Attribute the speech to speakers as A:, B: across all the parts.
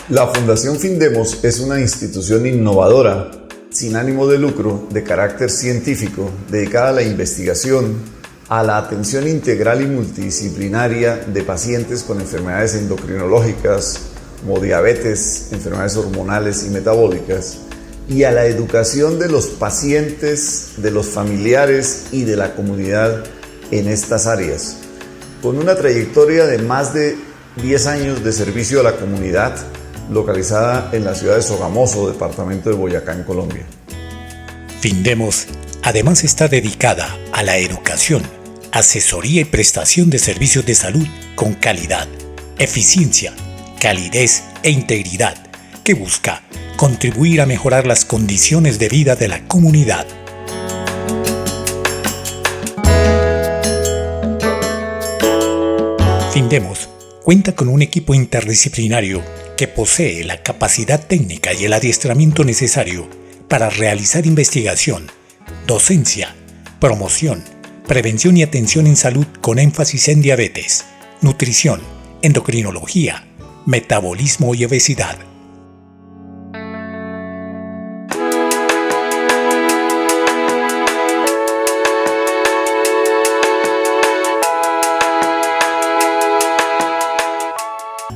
A: La Fundación Findemos es una institución innovadora, sin ánimo de lucro, de carácter científico, dedicada a la investigación, a la atención integral y multidisciplinaria de pacientes con enfermedades endocrinológicas, como diabetes, enfermedades hormonales y metabólicas, y a la educación de los pacientes, de los familiares y de la comunidad en estas áreas. Con una trayectoria de más de 10 años de servicio a la comunidad, localizada en la ciudad de Sogamoso, departamento de Boyacá, en Colombia.
B: Findemos además está dedicada a la educación, asesoría y prestación de servicios de salud con calidad, eficiencia, calidez e integridad, que busca contribuir a mejorar las condiciones de vida de la comunidad. Findemos cuenta con un equipo interdisciplinario que posee la capacidad técnica y el adiestramiento necesario para realizar investigación, docencia, promoción, prevención y atención en salud con énfasis en diabetes, nutrición, endocrinología, metabolismo y obesidad.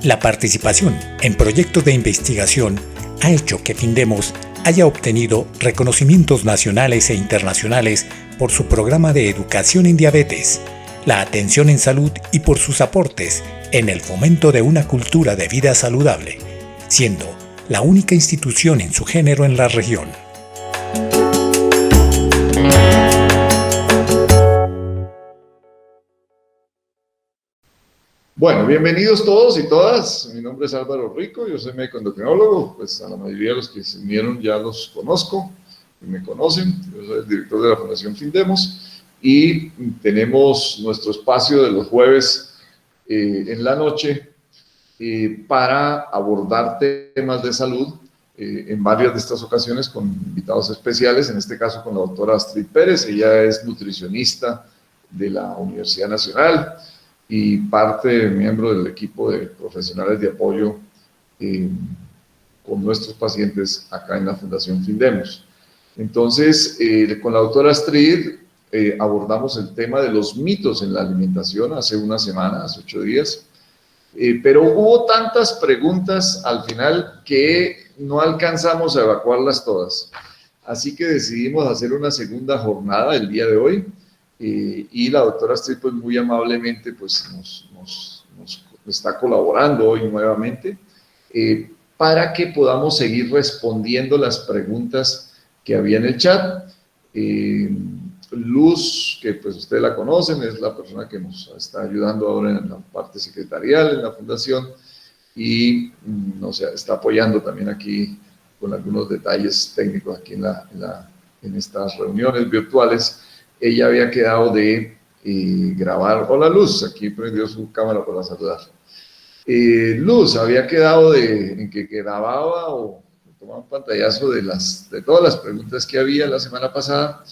B: La participación en proyectos de investigación ha hecho que Findemos haya obtenido reconocimientos nacionales e internacionales por su programa de educación en diabetes, la atención en salud y por sus aportes en el fomento de una cultura de vida saludable, siendo la única institución en su género en la región.
C: Bueno, bienvenidos todos y todas. Mi nombre es Álvaro Rico, yo soy médico endocrinólogo, pues a la mayoría de los que se unieron ya los conozco, me conocen. Yo soy el director de la Fundación Findemos y tenemos nuestro espacio de los jueves en la noche para abordar temas de salud en varias de estas ocasiones con invitados especiales, en este caso con la doctora Astrid Pérez. Ella es nutricionista de la Universidad Nacional y miembro del equipo de profesionales de apoyo con nuestros pacientes acá en la Fundación Findemos. Entonces, con la doctora Astrid abordamos el tema de los mitos en la alimentación hace una semana, hace 8 días, pero hubo tantas preguntas al final que no alcanzamos a evacuarlas todas. Así que decidimos hacer una segunda jornada el día de hoy. Y la doctora Astrid, pues muy amablemente, pues nos está colaborando hoy nuevamente para que podamos seguir respondiendo las preguntas que había en el chat. Luz, que pues ustedes la conocen, es la persona que nos está ayudando ahora en la parte secretarial en la fundación y nos está apoyando también aquí con algunos detalles técnicos aquí en estas reuniones virtuales. Ella había quedado de grabar. Hola Luz, aquí prendió su cámara para saludar. Luz había quedado en que grababa o tomaba un pantallazo de todas las preguntas que había la semana pasada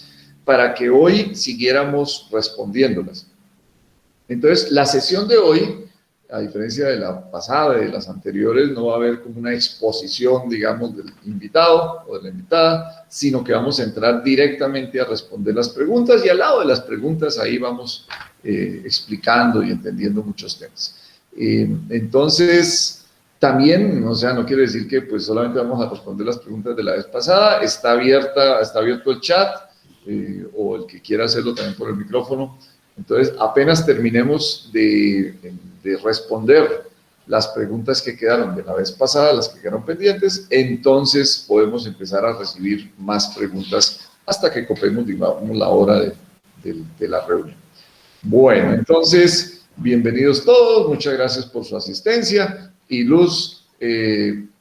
C: para que hoy siguiéramos respondiéndolas. Entonces, la sesión de hoy, a diferencia de la pasada, de las anteriores, no va a haber como una exposición, digamos, del invitado o de la invitada, sino que vamos a entrar directamente a responder las preguntas y al lado de las preguntas ahí vamos explicando y entendiendo muchos temas. Entonces, también, o sea, no quiere decir que pues solamente vamos a responder las preguntas de la vez pasada, está abierto el chat o el que quiera hacerlo también por el micrófono. Entonces, apenas terminemos de responder las preguntas que quedaron de la vez pasada, las que quedaron pendientes, entonces podemos empezar a recibir más preguntas hasta que copemos, digamos, la hora de la reunión. Bueno, entonces, bienvenidos todos, muchas gracias por su asistencia. Y Luz,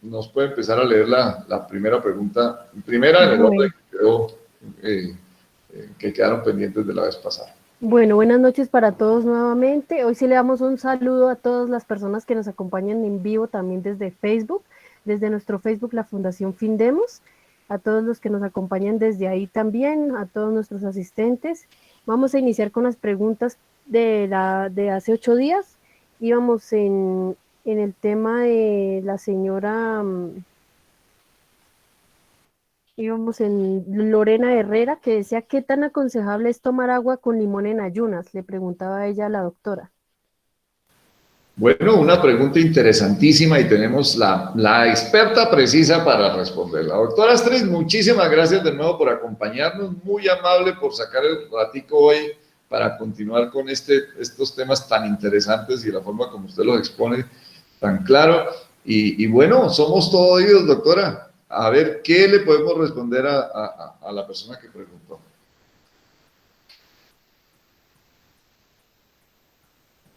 C: nos puede empezar a leer la primera pregunta, primera en el orden que quedaron pendientes de la vez pasada.
D: Bueno, buenas noches para todos nuevamente. Hoy sí le damos un saludo a todas las personas que nos acompañan en vivo también desde Facebook, desde nuestro Facebook, la Fundación Findemos, a todos los que nos acompañan desde ahí también, a todos nuestros asistentes. Vamos a iniciar con las preguntas de hace 8 días. Íbamos en en el tema de la señora, íbamos en Lorena Herrera, que decía, ¿qué tan aconsejable es tomar agua con limón en ayunas? Le preguntaba a ella a la doctora.
C: Bueno, una pregunta interesantísima y tenemos la experta precisa para responderla. Doctora Astrid, muchísimas gracias de nuevo por acompañarnos, muy amable por sacar el ratico hoy para continuar con estos temas tan interesantes y la forma como usted los expone tan claro. Y bueno, somos todo oídos, doctora. A ver, ¿qué le podemos responder a la persona que preguntó?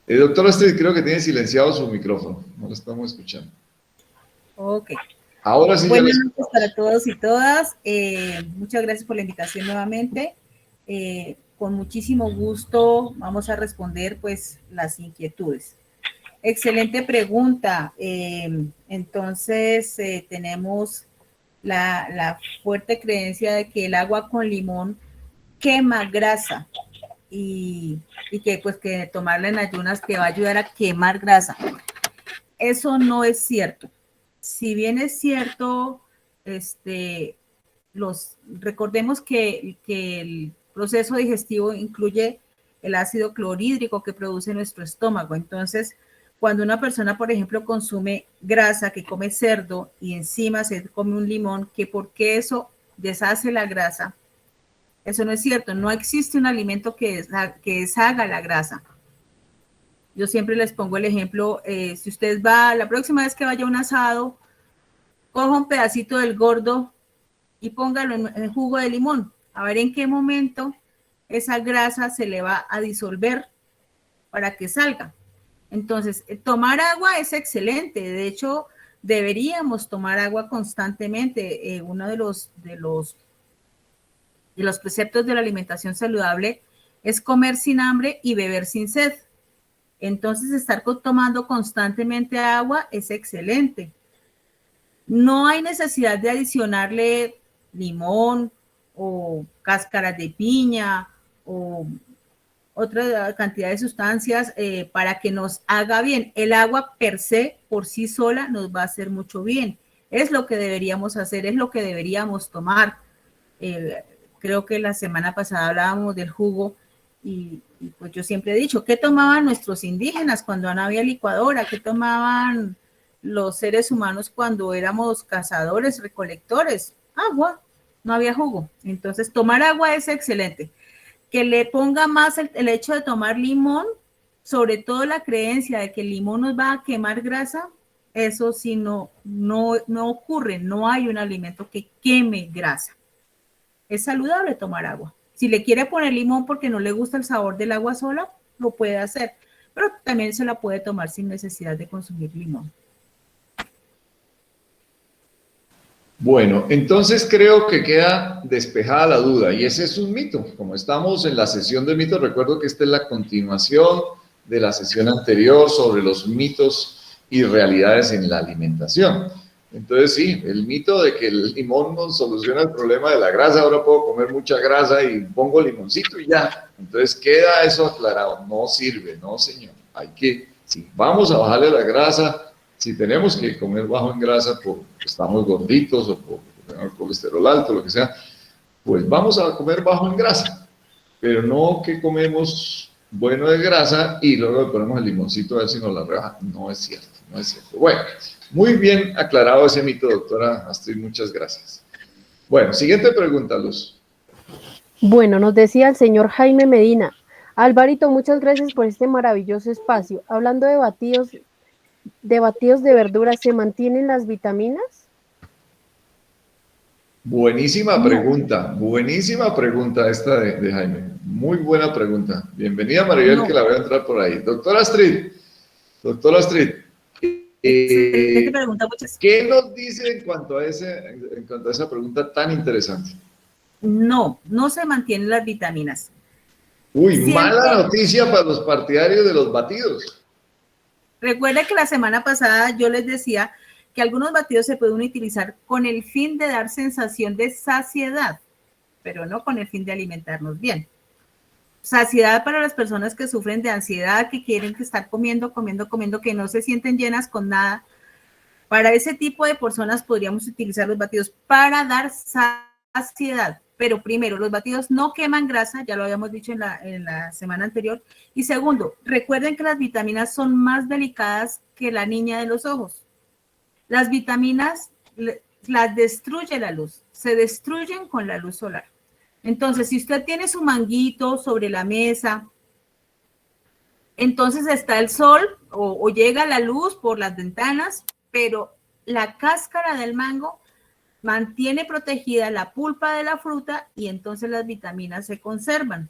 C: Doctora Astrid, creo que tiene silenciado su micrófono, no lo estamos escuchando.
E: Ok.
C: Ahora sí.
E: Buenas noches para todos y todas. Muchas gracias por la invitación nuevamente. Con muchísimo gusto vamos a responder pues las inquietudes. Excelente pregunta. Entonces tenemos la fuerte creencia de que el agua con limón quema grasa. Y que pues que tomarla en ayunas que va a ayudar a quemar grasa. Eso no es cierto. Si bien es cierto, recordemos que el proceso digestivo incluye el ácido clorhídrico que produce nuestro estómago. Entonces, cuando una persona, por ejemplo, consume grasa, que come cerdo y encima se come un limón, que porque eso deshace la grasa, eso no es cierto. No existe un alimento que deshaga la grasa. Yo siempre les pongo el ejemplo, si usted va, la próxima vez que vaya a un asado, coja un pedacito del gordo y póngalo en jugo de limón. A ver en qué momento esa grasa se le va a disolver para que salga. Entonces, tomar agua es excelente. De hecho, deberíamos tomar agua constantemente. Uno de los preceptos de la alimentación saludable es comer sin hambre y beber sin sed. Entonces, estar tomando constantemente agua es excelente. No hay necesidad de adicionarle limón o cáscaras de piña o otra cantidad de sustancias para que nos haga bien. El agua per se, por sí sola, nos va a hacer mucho bien. Es lo que deberíamos hacer, es lo que deberíamos tomar. Creo que la semana pasada hablábamos del jugo y pues yo siempre he dicho, ¿qué tomaban nuestros indígenas cuando no había licuadora? ¿Qué tomaban los seres humanos cuando éramos cazadores, recolectores? Agua, no había jugo. Entonces, tomar agua es excelente. Que le ponga más el hecho de tomar limón, sobre todo la creencia de que el limón nos va a quemar grasa, eso sí no ocurre, no hay un alimento que queme grasa. Es saludable tomar agua. Si le quiere poner limón porque no le gusta el sabor del agua sola, lo puede hacer, pero también se la puede tomar sin necesidad de consumir limón.
C: Bueno, entonces creo que queda despejada la duda y ese es un mito. Como estamos en la sesión de mitos, recuerdo que esta es la continuación de la sesión anterior sobre los mitos y realidades en la alimentación. Entonces sí, el mito de que el limón nos soluciona el problema de la grasa, ahora puedo comer mucha grasa y pongo limoncito y ya. Entonces queda eso aclarado, no sirve, no señor. Hay que, si vamos a bajarle la grasa, si tenemos que comer bajo en grasa porque estamos gorditos o por tener colesterol alto, lo que sea, pues vamos a comer bajo en grasa, pero no que comemos bueno de grasa y luego le ponemos el limoncito a ver si nos la rebaja. No es cierto, no es cierto. Bueno, muy bien aclarado ese mito, doctora Astrid, muchas gracias. Bueno, siguiente pregunta, Luz.
D: Bueno, nos decía el señor Jaime Medina. Alvarito, muchas gracias por este maravilloso espacio. Hablando de batidos de verduras, ¿se mantienen las vitaminas?
C: Buenísima pregunta esta de Jaime. Muy buena pregunta. Bienvenida, Maribel, que la voy a entrar por ahí. Doctora Astrid, ¿qué nos dice en cuanto a esa pregunta tan interesante?
E: No se mantienen las vitaminas.
C: Uy, mala noticia para los partidarios de los batidos.
E: Recuerda que la semana pasada yo les decía que algunos batidos se pueden utilizar con el fin de dar sensación de saciedad, pero no con el fin de alimentarnos bien. saciedad para las personas que sufren de ansiedad, que quieren que estar comiendo, que no se sienten llenas con nada. Para ese tipo de personas podríamos utilizar los batidos para dar saciedad. Pero primero, los batidos no queman grasa, ya lo habíamos dicho en la semana anterior. Y segundo, recuerden que las vitaminas son más delicadas que la niña de los ojos. Las vitaminas las destruye la luz, se destruyen con la luz solar. Entonces, si usted tiene su manguito sobre la mesa, entonces está el sol o llega la luz por las ventanas, pero la cáscara del mango mantiene protegida la pulpa de la fruta y entonces las vitaminas se conservan.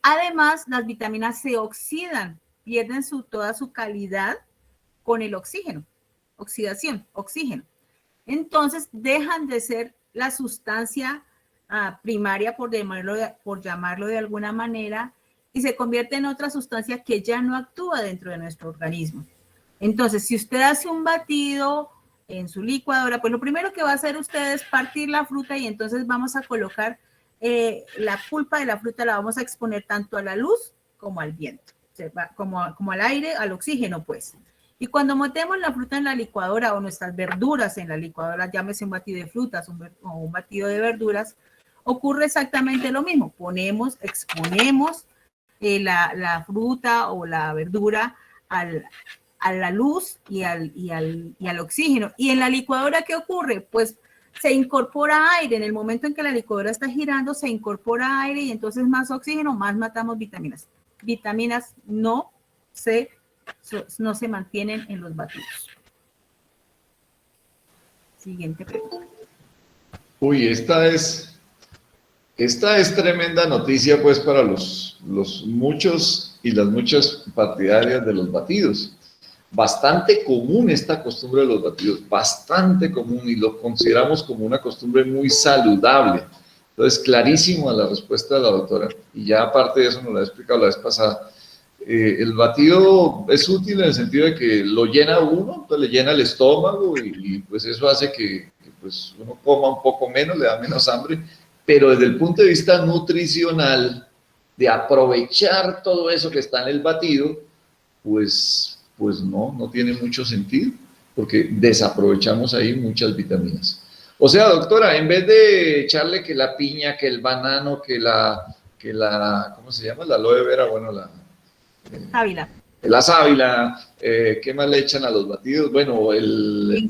E: Además, las vitaminas se oxidan, pierden toda su calidad con el oxígeno, oxidación, oxígeno. Entonces, dejan de ser la sustancia primaria, por llamarlo de alguna manera, y se convierte en otra sustancia que ya no actúa dentro de nuestro organismo. Entonces, si usted hace un batido en su licuadora, pues lo primero que va a hacer usted es partir la fruta y entonces vamos a colocar la pulpa de la fruta, la vamos a exponer tanto a la luz como al viento, como al aire, al oxígeno, pues. Y cuando metemos la fruta en la licuadora o nuestras verduras en la licuadora, llámese un batido de frutas o un batido de verduras, ocurre exactamente lo mismo. Exponemos la fruta o la verdura a la luz y al oxígeno. ¿Y en la licuadora qué ocurre? Pues se incorpora aire. En el momento en que la licuadora está girando, se incorpora aire y entonces más oxígeno, más matamos vitaminas. Vitaminas no se mantienen en los batidos. Siguiente pregunta.
C: Uy, esta es tremenda noticia pues para los muchos y las muchas partidarias de los batidos. Bastante común esta costumbre de los batidos, bastante común, y lo consideramos como una costumbre muy saludable. Entonces, clarísimo la respuesta de la doctora, y ya aparte de eso nos lo ha explicado la vez pasada. El batido es útil en el sentido de que lo llena uno, pues le llena el estómago y pues eso hace que pues uno coma un poco menos, le da menos hambre, pero desde el punto de vista nutricional, de aprovechar todo eso que está en el batido, pues no tiene mucho sentido, porque desaprovechamos ahí muchas vitaminas. O sea, doctora, en vez de echarle que la piña, que el banano, que la ¿cómo se llama? La aloe vera, bueno,
E: Sábila.
C: La sábila, ¿qué más le echan a los batidos? Bueno, el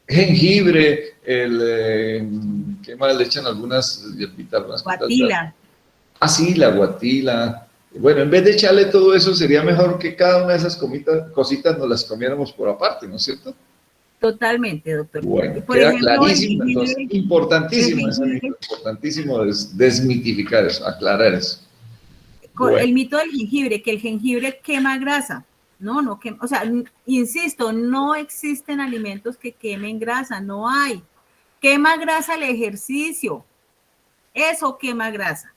C: jengibre, ¿qué más le echan? Algunas hierbitas.
E: Guatila.
C: Ah, sí, la guatila. Bueno, en vez de echarle todo eso, sería mejor que cada una de esas cositas nos las comiéramos por aparte, ¿no es cierto?
E: Totalmente, doctor.
C: Bueno,
E: por
C: queda
E: ejemplo,
C: clarísimo, entonces, importantísimo desmitificar eso, aclarar eso.
E: Bueno. El mito del jengibre, que el jengibre quema grasa. No quema, o sea, insisto, no existen alimentos que quemen grasa, no hay. Quema grasa el ejercicio, eso quema grasa.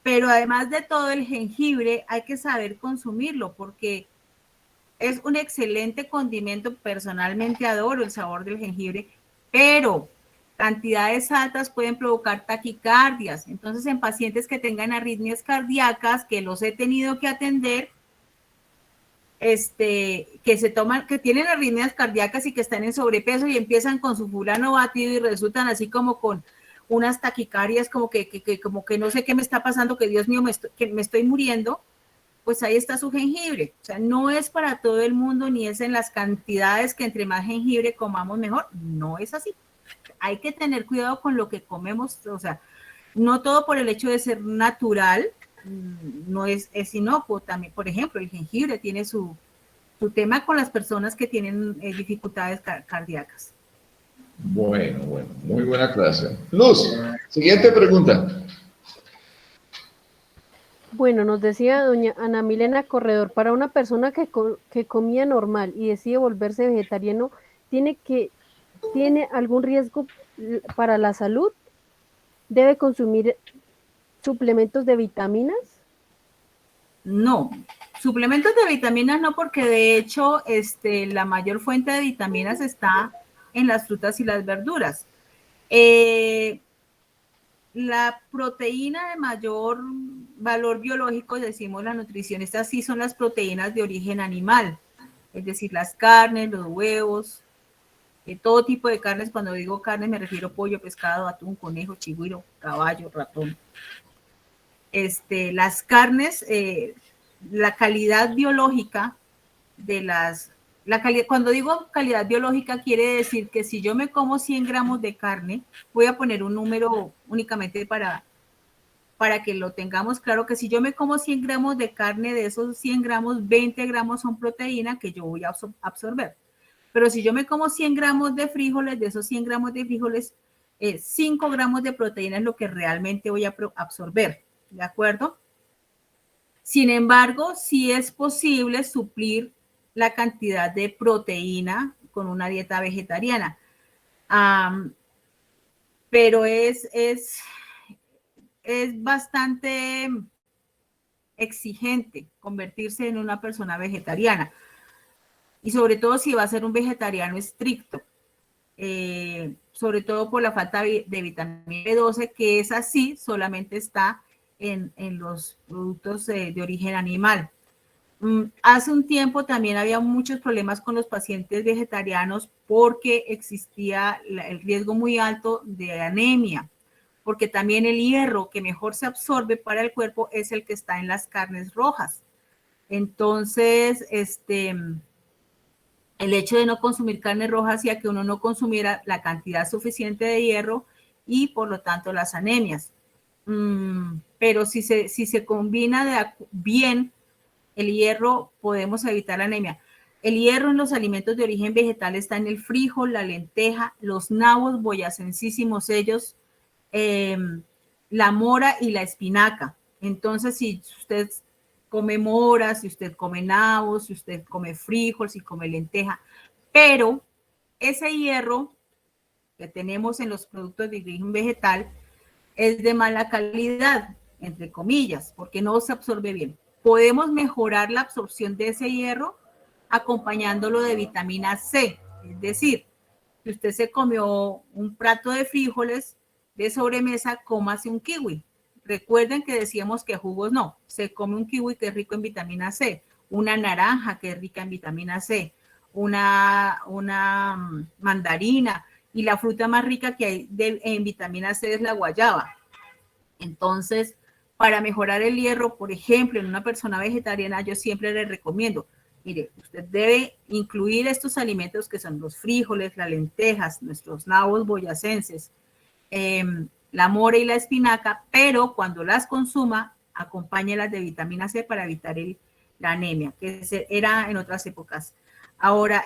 E: Pero además de todo, el jengibre hay que saber consumirlo porque es un excelente condimento. Personalmente adoro el sabor del jengibre, pero cantidades altas pueden provocar taquicardias. Entonces, en pacientes que tengan arritmias cardíacas, que los he tenido que atender, que tienen arritmias cardíacas y que están en sobrepeso y empiezan con su fulano batido y resultan así como con unas taquicardias, como que no sé qué me está pasando, que Dios mío, que me estoy muriendo, pues ahí está su jengibre. O sea, no es para todo el mundo, ni es en las cantidades que entre más jengibre comamos mejor, no es así. Hay que tener cuidado con lo que comemos, o sea, no todo por el hecho de ser natural, no es inocuo. También, por ejemplo, el jengibre tiene su tema con las personas que tienen dificultades cardíacas.
C: Bueno, muy buena aclaración. Luz, siguiente pregunta.
D: Bueno, nos decía doña Ana Milena Corredor, para una persona que comía normal y decide volverse vegetariano, ¿tiene algún riesgo para la salud? ¿Debe consumir suplementos de vitaminas?
E: No, suplementos de vitaminas no, porque de hecho la mayor fuente de vitaminas está en las frutas y las verduras. la proteína de mayor valor biológico, decimos las nutricionistas, sí son las proteínas de origen animal, es decir, las carnes, los huevos, todo tipo de carnes. Cuando digo carne me refiero a pollo, pescado, atún, conejo, chigüiro, caballo, ratón. Las carnes, la calidad biológica de cuando digo calidad biológica quiere decir que si yo me como 100 gramos de carne, voy a poner un número únicamente para que lo tengamos claro, que si yo me como 100 gramos de carne, de esos 100 gramos, 20 gramos son proteína que yo voy a absorber. Pero si yo me como 100 gramos de frijoles, de esos 100 gramos de frijoles, 5 gramos de proteína es lo que realmente voy a absorber, ¿de acuerdo? Sin embargo, sí es posible suplir la cantidad de proteína con una dieta vegetariana. Pero es bastante exigente convertirse en una persona vegetariana. Y sobre todo si va a ser un vegetariano estricto. Sobre todo por la falta de vitamina B12, que es así, solamente está en los productos de origen animal. Hace un tiempo también había muchos problemas con los pacientes vegetarianos porque existía el riesgo muy alto de anemia, porque también el hierro que mejor se absorbe para el cuerpo es el que está en las carnes rojas. Entonces, el hecho de no consumir carne roja hacía que uno no consumiera la cantidad suficiente de hierro y por lo tanto las anemias. Pero si se combina bien el hierro, podemos evitar la anemia. El hierro en los alimentos de origen vegetal está en el frijol, la lenteja, los nabos boyacensis, ellos, la mora y la espinaca. Entonces, si usted come mora, si usted come nabos, si usted come frijol, si come lenteja, pero ese hierro que tenemos en los productos de origen vegetal es de mala calidad, entre comillas, porque no se absorbe bien. Podemos mejorar la absorción de ese hierro acompañándolo de vitamina C, es decir, si usted se comió un plato de frijoles de sobremesa, cómase un kiwi. Recuerden que decíamos que jugos no, se come un kiwi que es rico en vitamina C, una naranja que es rica en vitamina C, una mandarina, y la fruta más rica que hay en vitamina C es la guayaba. Entonces, para mejorar el hierro, por ejemplo, en una persona vegetariana, yo siempre le recomiendo, mire, usted debe incluir estos alimentos que son los frijoles, las lentejas, nuestros nabos boyacenses, la mora y la espinaca, pero cuando las consuma, acompáñelas de vitamina C para evitar la anemia, que era en otras épocas. Ahora,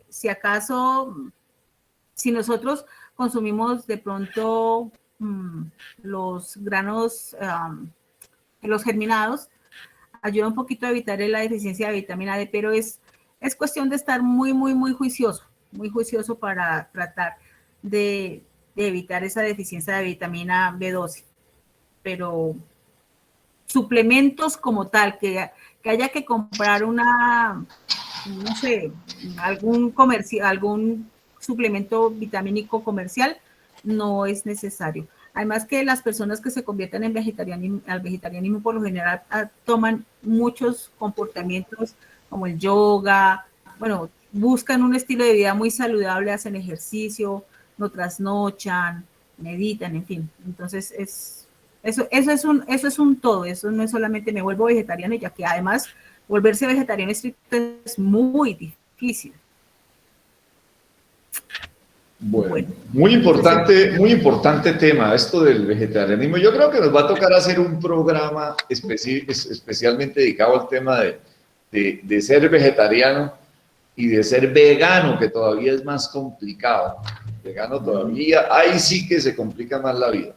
E: si acaso, si nosotros consumimos de pronto los granos, los germinados, ayuda un poquito a evitar la deficiencia de vitamina D, pero es cuestión de estar muy juicioso para tratar de evitar esa deficiencia de vitamina B12. Pero suplementos como tal, que haya que comprar no sé, algún suplemento vitamínico comercial, no es necesario. Además que las personas que se convierten al vegetarianismo por lo general toman muchos comportamientos como el yoga, bueno, buscan un estilo de vida muy saludable, hacen ejercicio, no trasnochan, meditan, en fin. Entonces, eso es un todo, eso no es solamente me vuelvo vegetariano, ya que además volverse vegetariano estricto es muy difícil.
C: Bueno, muy importante tema esto del vegetarianismo. Yo creo que nos va a tocar hacer un programa especialmente dedicado al tema de ser vegetariano y de ser vegano, que todavía es más complicado. Vegano todavía, ahí sí que se complica más la vida.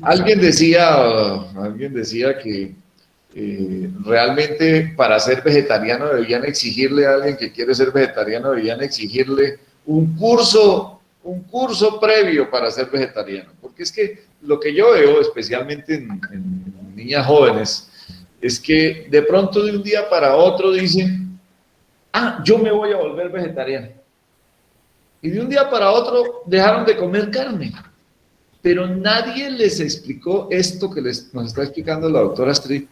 C: Alguien decía que realmente para ser vegetariano debían exigirle a alguien que quiere ser vegetariano, debían exigirle un curso previo para ser vegetariano, porque es que lo que yo veo, especialmente en niñas jóvenes, es que de pronto de un día para otro dicen, yo me voy a volver vegetariano, y de un día para otro dejaron de comer carne, pero nadie les explicó esto que nos está explicando la doctora Astrid,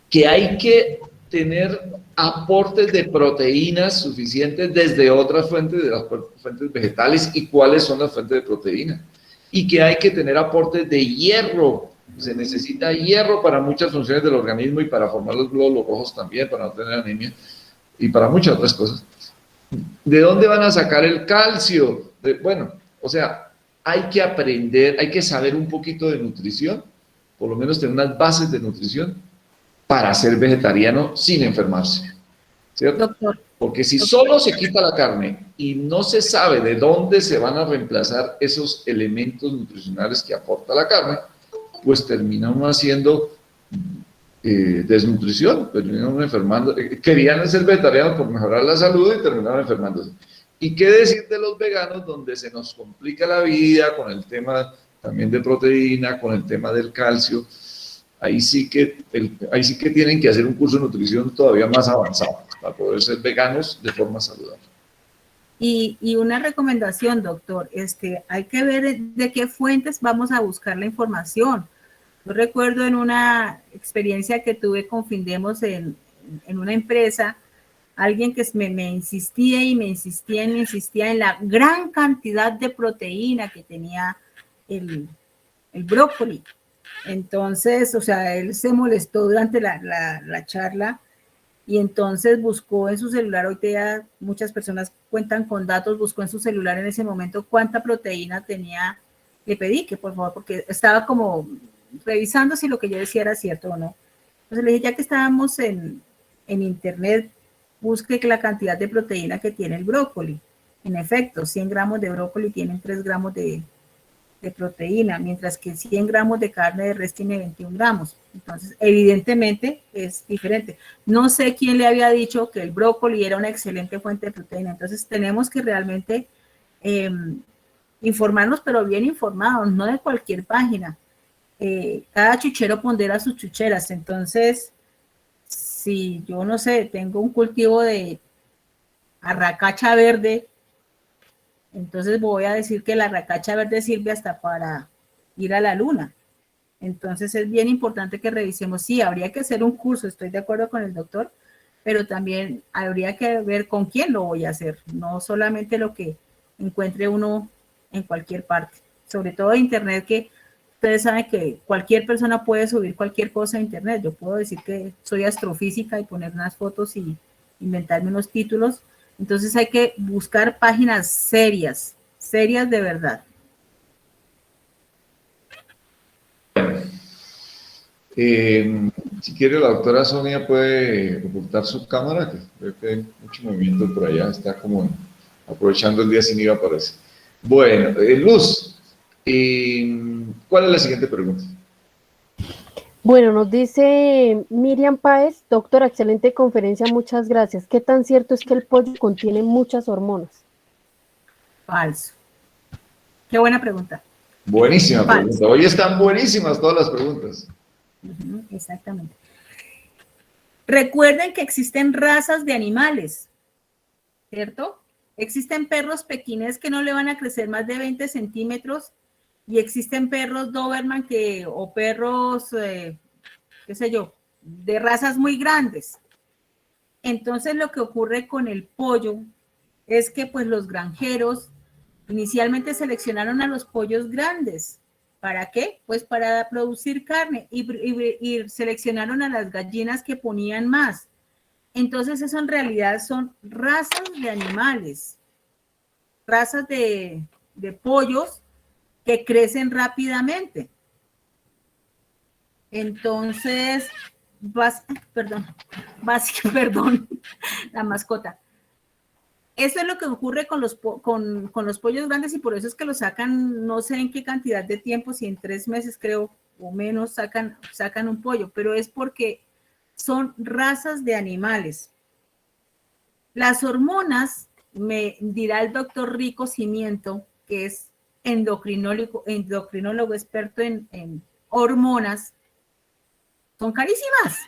C: que hay que tener aportes de proteínas suficientes desde otras fuentes, de las fuentes vegetales, y cuáles son las fuentes de proteína. Y que hay que tener aportes de hierro. Se necesita hierro para muchas funciones del organismo y para formar los glóbulos rojos también, para no tener anemia y para muchas otras cosas. ¿De dónde van a sacar el calcio? Bueno, o sea, hay que aprender, hay que saber un poquito de nutrición, por lo menos tener unas bases de nutrición para ser vegetariano sin enfermarse, ¿cierto?
E: Doctor.
C: Porque si solo se quita la carne y no se sabe de dónde se van a reemplazar esos elementos nutricionales que aporta la carne, pues termina uno haciendo desnutrición, termina uno enfermando. Querían ser vegetarianos por mejorar la salud y terminaron enfermándose. ¿Y qué decir de los veganos, donde se nos complica la vida con el tema también de proteína, con el tema del calcio? Ahí sí que tienen que hacer un curso de nutrición todavía más avanzado para poder ser veganos de forma saludable.
E: Y una recomendación, doctor, hay que ver de qué fuentes vamos a buscar la información. Yo recuerdo en una experiencia que tuve con Findemos en una empresa, alguien que me insistía y me insistía en la gran cantidad de proteína que tenía el brócoli. Entonces, o sea, él se molestó durante la charla y entonces buscó en su celular, hoy día muchas personas cuentan con datos, buscó en su celular en ese momento cuánta proteína tenía. Le pedí que por favor, porque estaba como revisando si lo que yo decía era cierto o no. Entonces le dije, ya que estábamos en internet, busque la cantidad de proteína que tiene el brócoli. En efecto, 100 gramos de brócoli tienen 3 gramos de proteína, mientras que 100 gramos de carne de res tiene 21 gramos. Entonces, evidentemente es diferente. No sé quién le había dicho que el brócoli era una excelente fuente de proteína. Entonces, tenemos que realmente informarnos, pero bien informados, no de cualquier página. Cada chuchero pondera sus chucheras. Entonces, si yo no sé, tengo un cultivo de arracacha verde, entonces voy a decir que la arracacha verde sirve hasta para ir a la luna. Entonces es bien importante que revisemos. Sí, habría que hacer un curso, estoy de acuerdo con el doctor, pero también habría que ver con quién lo voy a hacer, no solamente lo que encuentre uno en cualquier parte, sobre todo en internet, que ustedes saben que cualquier persona puede subir cualquier cosa a internet. Yo puedo decir que soy astrofísica y poner unas fotos y inventarme unos títulos. Entonces hay que buscar páginas serias de verdad.
C: Si quiere, la doctora Sonia puede ocultar su cámara, que veo que hay mucho movimiento por allá, está como aprovechando el día sin IVA, parece. Bueno, Luz, ¿cuál es la siguiente pregunta?
D: Bueno, nos dice Miriam Páez, doctora, excelente conferencia, muchas gracias. ¿Qué tan cierto es que el pollo contiene muchas hormonas?
E: Falso. Qué buena pregunta.
C: Buenísima pregunta. Hoy están buenísimas todas las preguntas.
E: Exactamente. Recuerden que existen razas de animales, ¿cierto? Existen perros pequines que no le van a crecer más de 20 centímetros y existen perros Doberman o perros, qué sé yo, de razas muy grandes. Entonces lo que ocurre con el pollo es que pues los granjeros inicialmente seleccionaron a los pollos grandes. ¿Para qué? Pues para producir carne y seleccionaron a las gallinas que ponían más. Entonces eso en realidad son razas de animales, razas de pollos que crecen rápidamente. Entonces, perdón, la mascota. Eso es lo que ocurre con los pollos grandes y por eso es que los sacan, no sé en qué cantidad de tiempo, si en 3 meses creo o menos sacan un pollo, pero es porque son razas de animales. Las hormonas, me dirá el doctor Rico Cimiento, que es endocrinólogo experto en hormonas, son carísimas.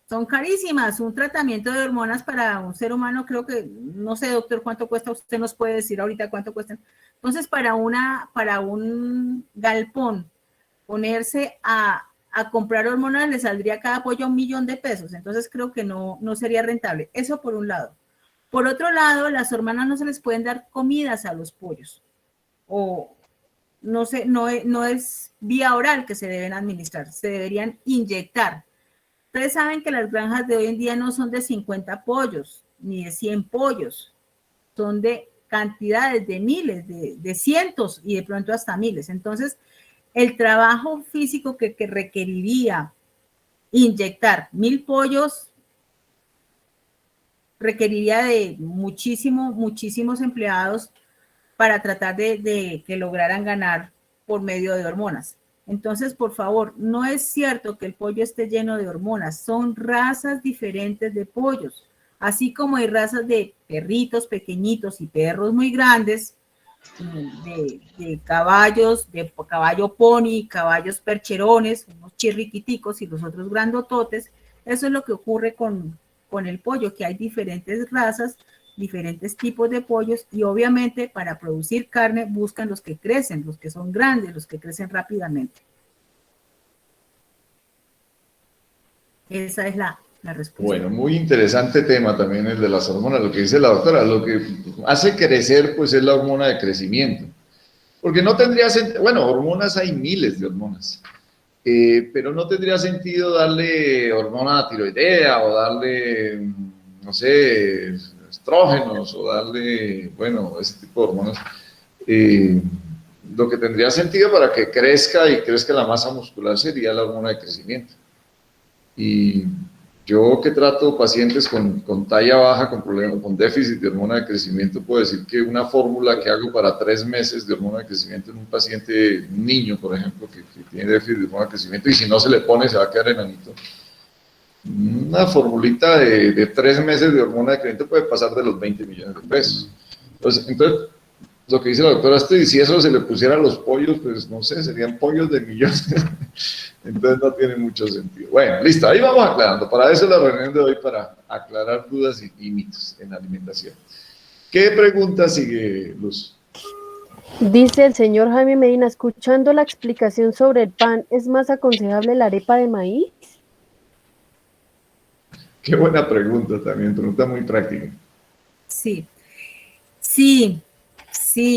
E: son carísimas. Un tratamiento de hormonas para un ser humano, creo que, no sé, doctor, cuánto cuesta, usted nos puede decir ahorita cuánto cuestan. Entonces, para un galpón, ponerse a comprar hormonas le saldría cada pollo $1.000.000. Entonces, creo que no sería rentable. Eso por un lado. Por otro lado, las hormonas no se les pueden dar comidas a los pollos. O no es vía oral que se deben administrar, se deberían inyectar. Ustedes saben que las granjas de hoy en día no son de 50 pollos, ni de 100 pollos, son de cantidades, de miles, de cientos y de pronto hasta miles. Entonces, el trabajo físico que requeriría inyectar 1.000 pollos requeriría de muchísimos empleados para tratar de que lograran ganar por medio de hormonas. Entonces, por favor, no es cierto que el pollo esté lleno de hormonas, son razas diferentes de pollos, así como hay razas de perritos pequeñitos y perros muy grandes, de caballos, de caballo pony, caballos percherones, unos chirriquiticos y los otros grandototes. Eso es lo que ocurre con el pollo, que hay diferentes razas, diferentes tipos de pollos, y obviamente para producir carne buscan los que crecen, los que son grandes, los que crecen rápidamente. Esa es la respuesta.
C: Bueno, muy interesante tema también el de las hormonas, lo que dice la doctora. Lo que hace crecer pues es la hormona de crecimiento, porque no tendría sentido, bueno, hormonas hay miles de hormonas, pero no tendría sentido darle hormona tiroidea o darle, no sé, estrógenos o darle, bueno, ese tipo de hormonas. Lo que tendría sentido para que crezca y crezca la masa muscular sería la hormona de crecimiento. Y yo que trato pacientes con talla baja, con problemas, con déficit de hormona de crecimiento, puedo decir que una fórmula que hago para 3 meses de hormona de crecimiento en un paciente, un niño, por ejemplo, que tiene déficit de hormona de crecimiento, y si no se le pone se va a quedar enanito. Una formulita de 3 meses de hormona de crecimiento puede pasar de los 20 millones de pesos. Entonces lo que dice la doctora, y si eso se le pusiera a los pollos, pues no sé, serían pollos de millones. Entonces no tiene mucho sentido. Bueno, listo, ahí vamos aclarando. Para eso es la reunión de hoy, para aclarar dudas y mitos en la alimentación. ¿Qué pregunta sigue, Luz?
D: Dice el señor Jaime Medina, escuchando la explicación sobre el pan, ¿es más aconsejable la arepa de maíz?
C: Qué buena pregunta también, pregunta muy práctica.
E: Sí,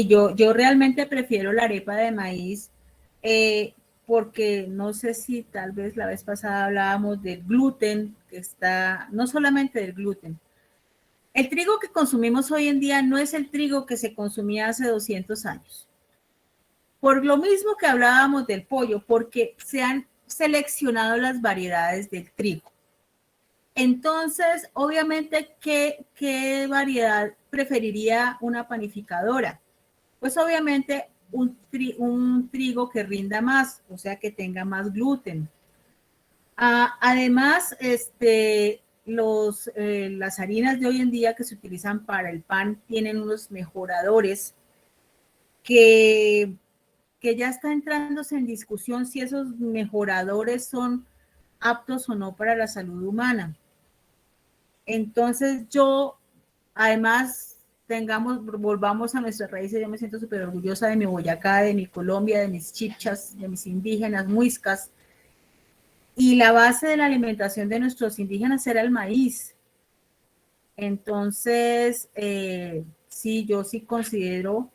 E: yo realmente prefiero la arepa de maíz, porque no sé si tal vez la vez pasada hablábamos del gluten, que está, no solamente del gluten. El trigo que consumimos hoy en día no es el trigo que se consumía hace 200 años. Por lo mismo que hablábamos del pollo, porque se han seleccionado las variedades del trigo. Entonces, obviamente, ¿qué variedad preferiría una panificadora? Pues obviamente un trigo que rinda más, o sea, que tenga más gluten. Además, las harinas de hoy en día que se utilizan para el pan tienen unos mejoradores que ya está entrándose en discusión si esos mejoradores son aptos o no para la salud humana. Entonces además, volvamos a nuestras raíces. Yo me siento súper orgullosa de mi Boyacá, de mi Colombia, de mis chipchas, de mis indígenas, muiscas. Y la base de la alimentación de nuestros indígenas era el maíz. Entonces, sí, yo sí considero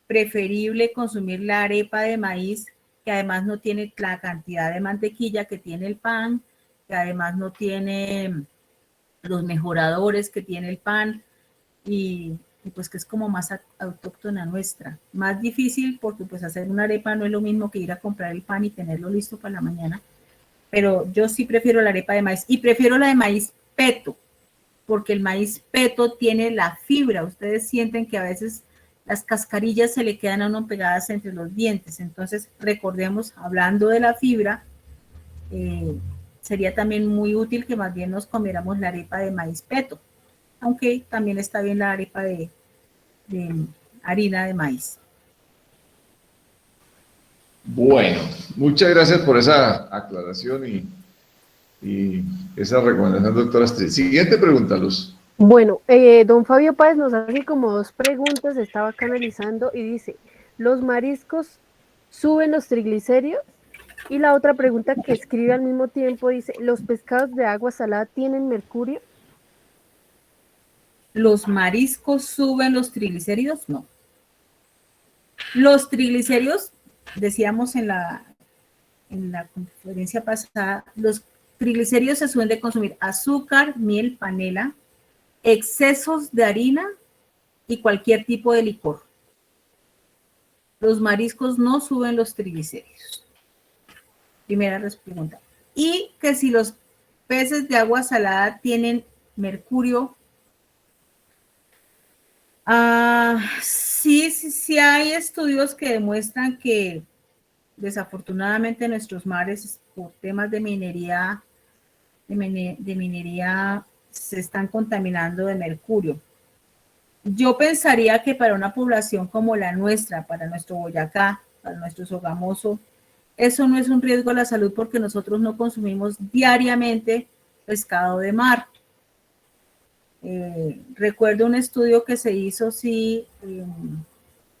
E: preferible consumir la arepa de maíz, que además no tiene la cantidad de mantequilla que tiene el pan, que además no tiene los mejoradores que tiene el pan, y pues que es como más autóctona nuestra. Más difícil porque pues hacer una arepa no es lo mismo que ir a comprar el pan y tenerlo listo para la mañana, pero yo sí prefiero la arepa de maíz, y prefiero la de maíz peto, porque el maíz peto tiene la fibra. Ustedes sienten que a veces las cascarillas se le quedan a uno pegadas entre los dientes. Entonces, recordemos, hablando de la fibra, sería también muy útil que más bien nos comiéramos la arepa de maíz peto, aunque también está bien la arepa de harina de maíz.
C: Bueno, muchas gracias por esa aclaración, y Y esa recomendación, doctora Astrid. Siguiente pregunta, Luz.
D: Bueno, don Fabio Páez nos hace como dos preguntas, estaba acá analizando y dice, ¿los mariscos suben los triglicéridos? Y la otra pregunta que escribe al mismo tiempo dice, ¿los pescados de agua salada tienen mercurio?
E: ¿Los mariscos suben los triglicéridos? No. Los triglicéridos, decíamos en la conferencia pasada, los triglicéridos se suelen de consumir azúcar, miel, panela, excesos de harina y cualquier tipo de licor. Los mariscos no suben los triglicéridos. Primera pregunta. Y que si los peces de agua salada tienen mercurio. Sí hay estudios que demuestran que desafortunadamente nuestros mares por temas de minería se están contaminando de mercurio. Yo pensaría que para una población como la nuestra, para nuestro Boyacá, para nuestro Sogamoso, eso no es un riesgo a la salud porque nosotros no consumimos diariamente pescado de mar. Recuerdo un estudio que se hizo,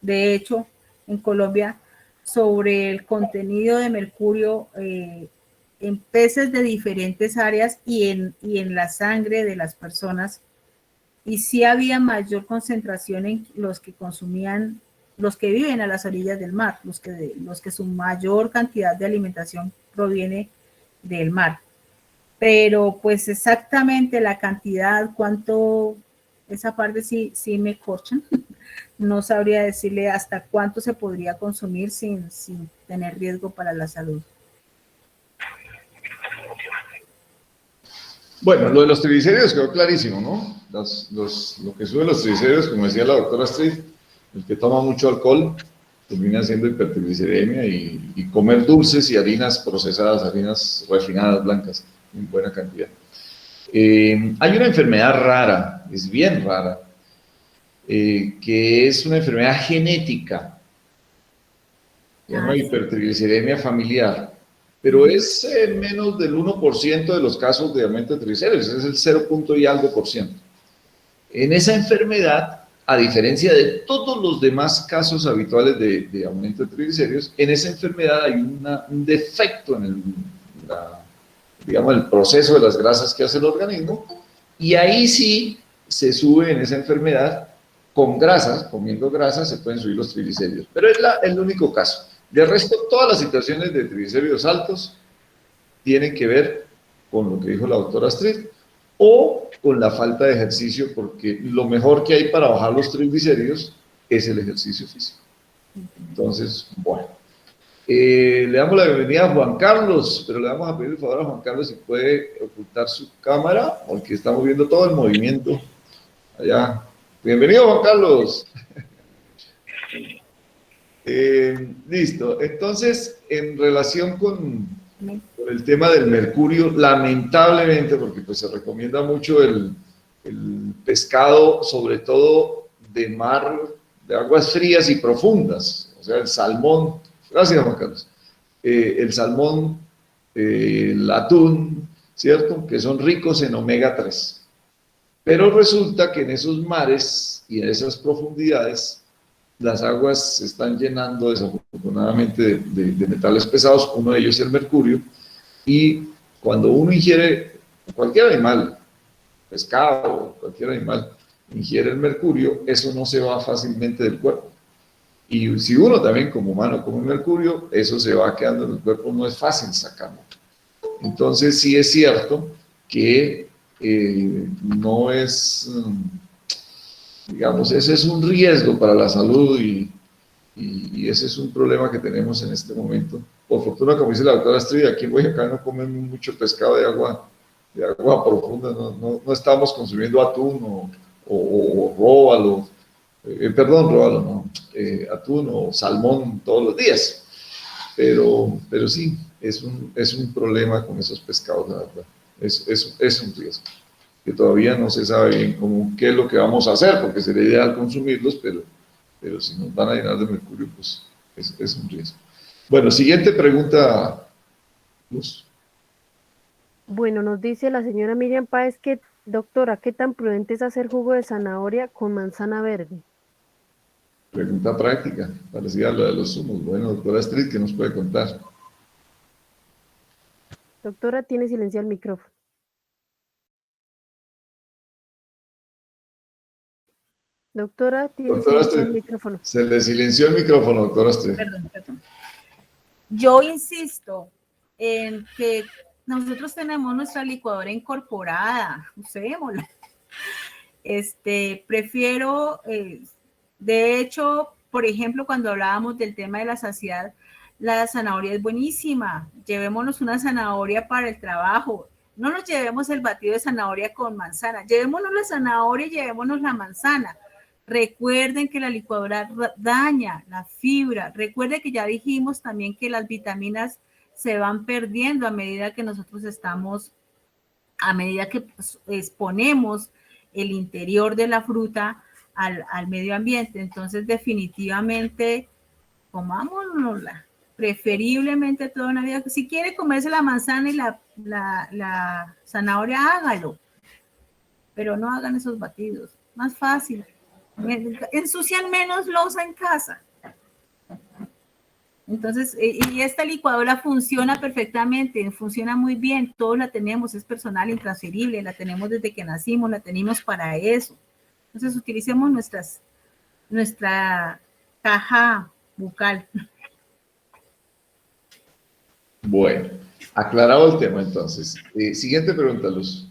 E: de hecho, en Colombia, sobre el contenido de mercurio en peces de diferentes áreas y en la sangre de las personas. Y sí había mayor concentración en los que consumían, los que viven a las orillas del mar, los que su mayor cantidad de alimentación proviene del mar. Pero pues exactamente la cantidad, cuánto, esa parte sí me corchan. No sabría decirle hasta cuánto se podría consumir sin tener riesgo para la salud.
C: Bueno, lo de los triglicéridos quedó clarísimo, ¿no? Lo que sube los triglicéridos, como decía la doctora Astrid, el que toma mucho alcohol termina haciendo hipertrigliceridemia y comer dulces y harinas procesadas, harinas refinadas, blancas, en buena cantidad. Hay una enfermedad rara, es bien rara, que es una enfermedad genética, se llama hipertrigliceridemia familiar, pero es menos del 1% de los casos de aumento de triglicéridos, es el 0. Y algo por ciento. En esa enfermedad, a diferencia de todos los demás casos habituales de aumento de triglicéridos, en esa enfermedad hay un defecto en el proceso de las grasas que hace el organismo, y ahí sí se sube en esa enfermedad con grasas, comiendo grasas se pueden subir los triglicéridos, pero es el único caso. De resto, todas las situaciones de triglicéridos altos tienen que ver con lo que dijo la doctora Astrid o con la falta de ejercicio, porque lo mejor que hay para bajar los triglicéridos es el ejercicio físico. Entonces, bueno, le damos la bienvenida a Juan Carlos, pero le vamos a pedir el favor a Juan Carlos si puede ocultar su cámara, porque estamos viendo todo el movimiento allá. Bienvenido, Juan Carlos. Listo. Entonces, en relación con el tema del mercurio, lamentablemente, porque pues se recomienda mucho el pescado, sobre todo de mar, de aguas frías y profundas, o sea, el salmón. Gracias, Juan Carlos. El salmón, el atún, ¿cierto? Que son ricos en omega 3. Pero resulta que en esos mares y en esas profundidades las aguas se están llenando desafortunadamente de metales pesados, uno de ellos es el mercurio, y cuando uno ingiere, cualquier animal, pescado, cualquier animal, ingiere el mercurio, eso no se va fácilmente del cuerpo. Y si uno también como humano come mercurio, eso se va quedando en el cuerpo, no es fácil sacarlo. Entonces sí es cierto que no es... digamos, ese es un riesgo para la salud y ese es un problema que tenemos en este momento. Por fortuna, como dice la doctora Astrid, aquí en Boyacá no comen mucho pescado de agua profunda, no estamos consumiendo atún o róbalo, róbalo no, atún o salmón todos los días, pero sí, es un problema con esos pescados, la verdad, es un riesgo que todavía no se sabe bien qué es lo que vamos a hacer, porque sería ideal consumirlos, pero si nos van a llenar de mercurio, pues es un riesgo. Bueno, siguiente pregunta, Luz.
D: Bueno, nos dice la señora Miriam Páez que, doctora, ¿qué tan prudente es hacer jugo de zanahoria con manzana verde?
C: Pregunta práctica, parecida a la de los zumos. Bueno, doctora Astrid, ¿qué nos puede contar?
D: Doctora, tiene silenciado el micrófono. Doctora, tiene
C: Doctora
D: silenciado
C: Astrid,
D: el micrófono.
C: se le silenció el micrófono, doctora Astrid.
E: Perdón. Yo insisto en que nosotros tenemos nuestra licuadora incorporada, usémosla. Prefiero, de hecho, por ejemplo, cuando hablábamos del tema de la saciedad, la zanahoria es buenísima. Llevémonos una zanahoria para el trabajo. No nos llevemos el batido de zanahoria con manzana. Llevémonos la zanahoria y llevémonos la manzana. Recuerden que la licuadora daña la fibra. Recuerden que ya dijimos también que las vitaminas se van perdiendo a medida que nosotros estamos, a medida que exponemos el interior de la fruta al medio ambiente. Entonces, definitivamente, comámonosla. Preferiblemente toda una vida. Si quiere comerse la manzana y la zanahoria, hágalo. Pero no hagan esos batidos. Más fácil. Ensucian menos loza en casa. Entonces, y esta licuadora funciona perfectamente, funciona muy bien, todos la tenemos, es personal, intransferible, la tenemos desde que nacimos, la tenemos para eso. Entonces, utilicemos nuestra caja bucal.
C: Bueno, aclarado el tema entonces. Siguiente pregunta, Luz.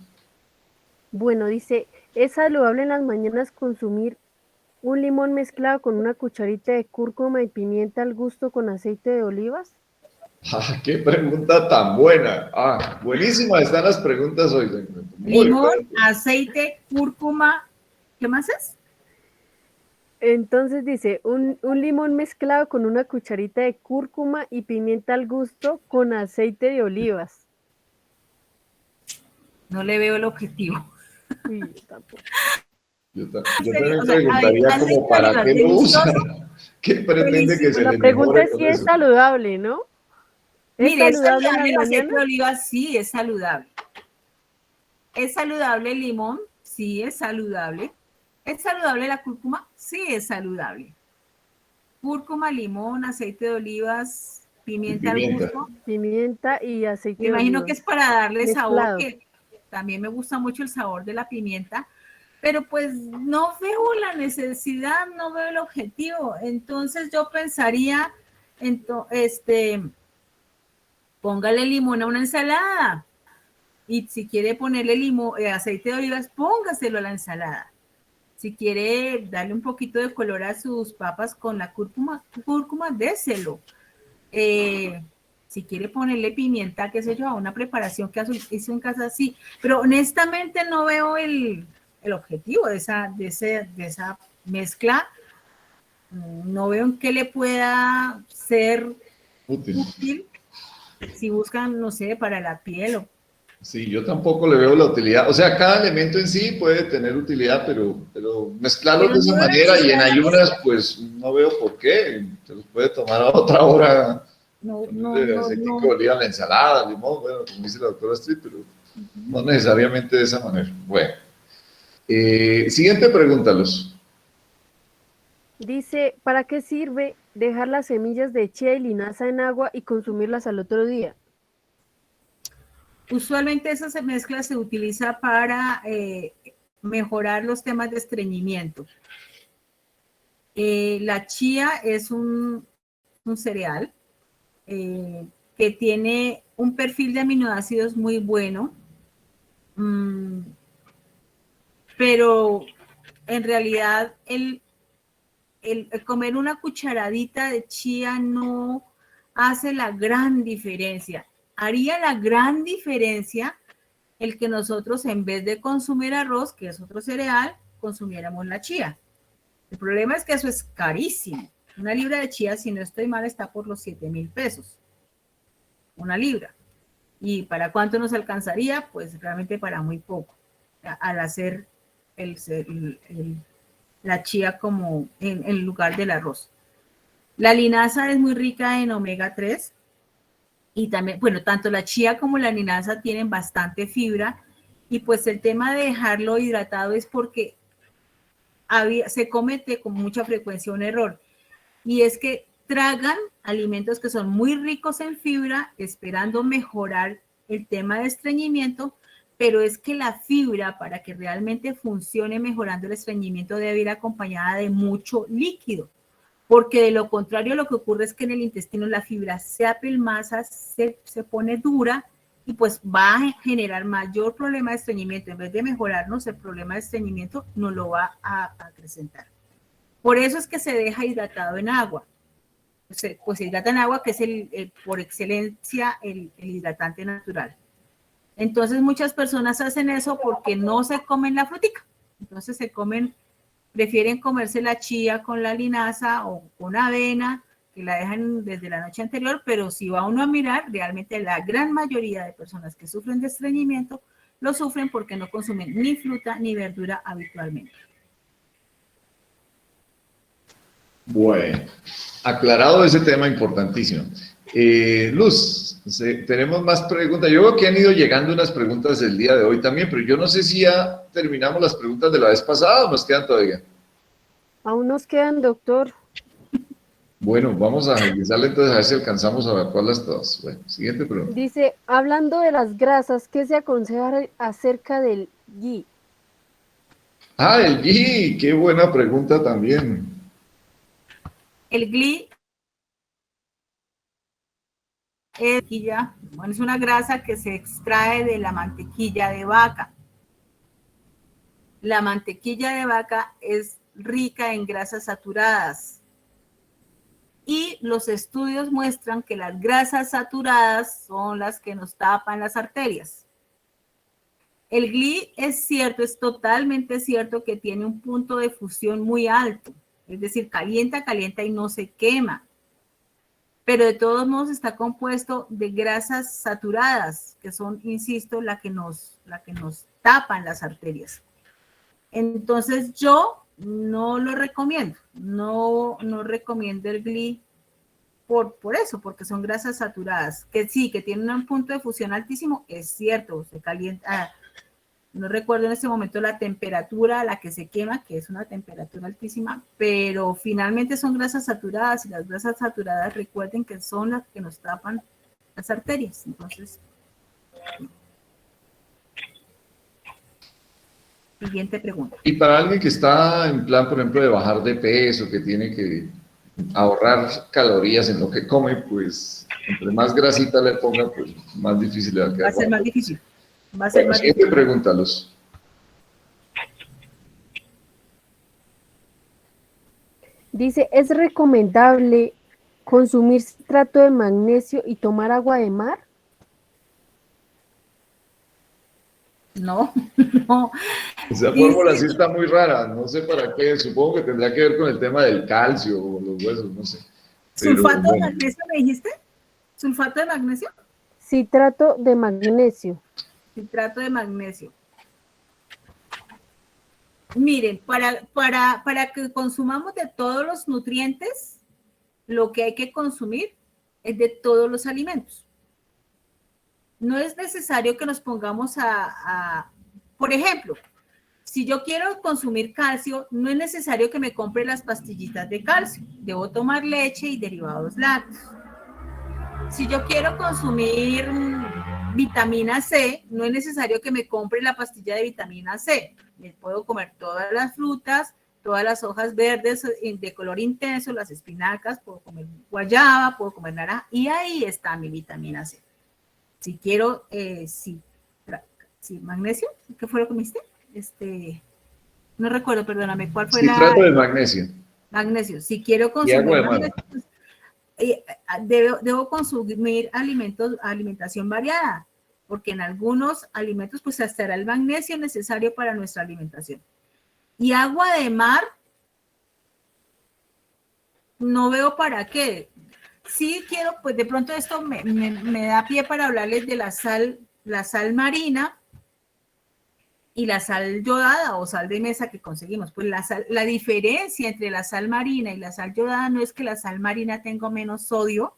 D: Bueno, dice, ¿es saludable en las mañanas consumir un limón mezclado con una cucharita de cúrcuma y pimienta al gusto con aceite de olivas?
C: Ah, qué pregunta tan buena. Ah, buenísimas están las preguntas hoy.
E: Limón, aceite, cúrcuma, ¿qué más es?
D: Entonces dice, un limón mezclado con una cucharita de cúrcuma y pimienta al gusto con aceite de olivas.
E: No le veo el objetivo.
D: Sí, tampoco.
C: Yo también preguntaría como, ¿para qué lo usa? ¿Qué pretende que se
D: La
C: le
D: pregunta
C: mejore
D: es
C: con
D: si es
C: eso?
D: saludable, ¿no?
E: Mire,
D: ¿Es saludable en
E: el
D: las
E: aceite de
D: mañanas?
E: oliva, sí, es saludable. ¿Es saludable el limón? Sí, es saludable. ¿Es saludable la cúrcuma? Sí, es saludable. Cúrcuma, limón, aceite de olivas, pimienta al gusto.
D: Pimienta y aceite
E: Me
D: de
E: imagino
D: olivas.
E: que es para darle sabor,
D: Mezclado.
E: que también me gusta mucho el sabor de la pimienta, pero pues no veo la necesidad, no veo el objetivo. Entonces yo pensaría, póngale limón a una ensalada. Y si quiere ponerle aceite de olivas, póngaselo a la ensalada. Si quiere darle un poquito de color a sus papas con la cúrcuma, déselo. Si quiere ponerle pimienta, qué sé yo, a una preparación que hizo en casa, sí. Pero honestamente no veo el objetivo de esa mezcla. No veo en qué le pueda ser útil si buscan, no sé, para la piel o...
C: Sí, yo tampoco le veo la utilidad. O sea, cada elemento en sí puede tener utilidad, pero mezclarlos de esa manera y en ayunas, pues no veo por qué. Se los puede tomar a otra hora. Aceite de oliva en la ensalada, limón, bueno, como dice la doctora Astrid, pero no necesariamente de esa manera. Bueno. Siguiente pregunta, Luz.
D: Dice, ¿para qué sirve dejar las semillas de chía y linaza en agua y consumirlas al otro día?
E: Usualmente esa mezcla se utiliza para mejorar los temas de estreñimiento. La chía es un cereal que tiene un perfil de aminoácidos muy bueno, pero en realidad el comer una cucharadita de chía no hace la gran diferencia. Haría la gran diferencia el que nosotros, en vez de consumir arroz, que es otro cereal, consumiéramos la chía. El problema es que eso es carísimo. Una libra de chía, si no estoy mal, está por los 7,000 pesos. Una libra. ¿Y para cuánto nos alcanzaría? Pues realmente para muy poco. Al hacer la chía como en lugar del arroz. La linaza es muy rica en omega 3. Y también, bueno, tanto la chía como la linaza tienen bastante fibra, y pues el tema de dejarlo hidratado es porque se comete con mucha frecuencia un error, y es que tragan alimentos que son muy ricos en fibra esperando mejorar el tema de estreñimiento, pero es que la fibra, para que realmente funcione mejorando el estreñimiento, debe ir acompañada de mucho líquido, porque de lo contrario lo que ocurre es que en el intestino la fibra se apelmaza, se pone dura, y pues va a generar mayor problema de estreñimiento. En vez de mejorarnos el problema de estreñimiento, nos lo va a acrecentar. Por eso es que se deja hidratado en agua. Pues se hidrata en agua, que es por excelencia el hidratante natural. Entonces muchas personas hacen eso porque no se comen la frutica. Entonces prefieren comerse la chía con la linaza o con avena, que la dejan desde la noche anterior, pero si va uno a mirar, realmente la gran mayoría de personas que sufren de estreñimiento lo sufren porque no consumen ni fruta ni verdura habitualmente.
C: Bueno, aclarado ese tema importantísimo. Luz, tenemos más preguntas. Yo veo que han ido llegando unas preguntas el día de hoy también, pero yo no sé si ya terminamos las preguntas de la vez pasada o nos quedan todavía.
D: Aún nos quedan, doctor.
C: Bueno, vamos a revisarle entonces a ver si alcanzamos a evacuarlas todas. Bueno, siguiente pregunta.
D: Dice, hablando de las grasas, ¿qué se aconseja acerca del ghee?
C: Ah, el ghee, qué buena pregunta también.
E: El ghee es una grasa que se extrae de la mantequilla de vaca. La mantequilla de vaca es rica en grasas saturadas, y los estudios muestran que las grasas saturadas son las que nos tapan las arterias. El ghee es cierto, es totalmente cierto que tiene un punto de fusión muy alto, es decir, calienta y no se quema. Pero de todos modos está compuesto de grasas saturadas, que son, insisto, la que nos tapan las arterias. Entonces yo no lo recomiendo, no recomiendo el ghee por eso, porque son grasas saturadas, que sí, que tienen un punto de fusión altísimo, es cierto, se calienta. No recuerdo en este momento la temperatura a la que se quema, que es una temperatura altísima, pero finalmente son grasas saturadas, y las grasas saturadas, recuerden que son las que nos tapan las arterias. Entonces, siguiente pregunta.
C: Y para alguien que está en plan, por ejemplo, de bajar de peso, que tiene que ahorrar calorías en lo que come, pues entre más grasita le ponga, pues más difícil le va a quedar.
E: Va a ser más difícil. Va a ser más
C: siguiente
E: difícil.
C: pregunta, Luz.
D: Dice, ¿es recomendable consumir citrato de magnesio y tomar agua de mar?
E: No.
C: Esa fórmula sí está muy rara, no sé para qué, supongo que tendrá que ver con el tema del calcio o los huesos, no sé. Pero,
E: ¿Sulfato de magnesio me dijiste? ¿Sulfato de magnesio?
D: Citrato de magnesio.
E: Citrato de magnesio. Miren, para que consumamos de todos los nutrientes, lo que hay que consumir es de todos los alimentos. No es necesario que nos pongamos por ejemplo, si yo quiero consumir calcio, no es necesario que me compre las pastillitas de calcio. Debo tomar leche y derivados lácteos. Si yo quiero consumir vitamina C, no es necesario que me compre la pastilla de vitamina C. Me puedo comer todas las frutas, todas las hojas verdes de color intenso, las espinacas, puedo comer guayaba, puedo comer naranja, y ahí está mi vitamina C. Si quiero, magnesio, ¿qué fue lo que me diste? No recuerdo, perdóname, ¿cuál fue
C: citrato de magnesio.
E: Magnesio. Si quiero consumir magnesio, pues, debo consumir alimentación variada, porque en algunos alimentos pues estará el magnesio necesario para nuestra alimentación. Y agua de mar, no veo para qué. Sí quiero, pues de pronto esto me da pie para hablarles de la sal marina y la sal yodada o sal de mesa que conseguimos. Pues la diferencia entre la sal marina y la sal yodada no es que la sal marina tenga menos sodio,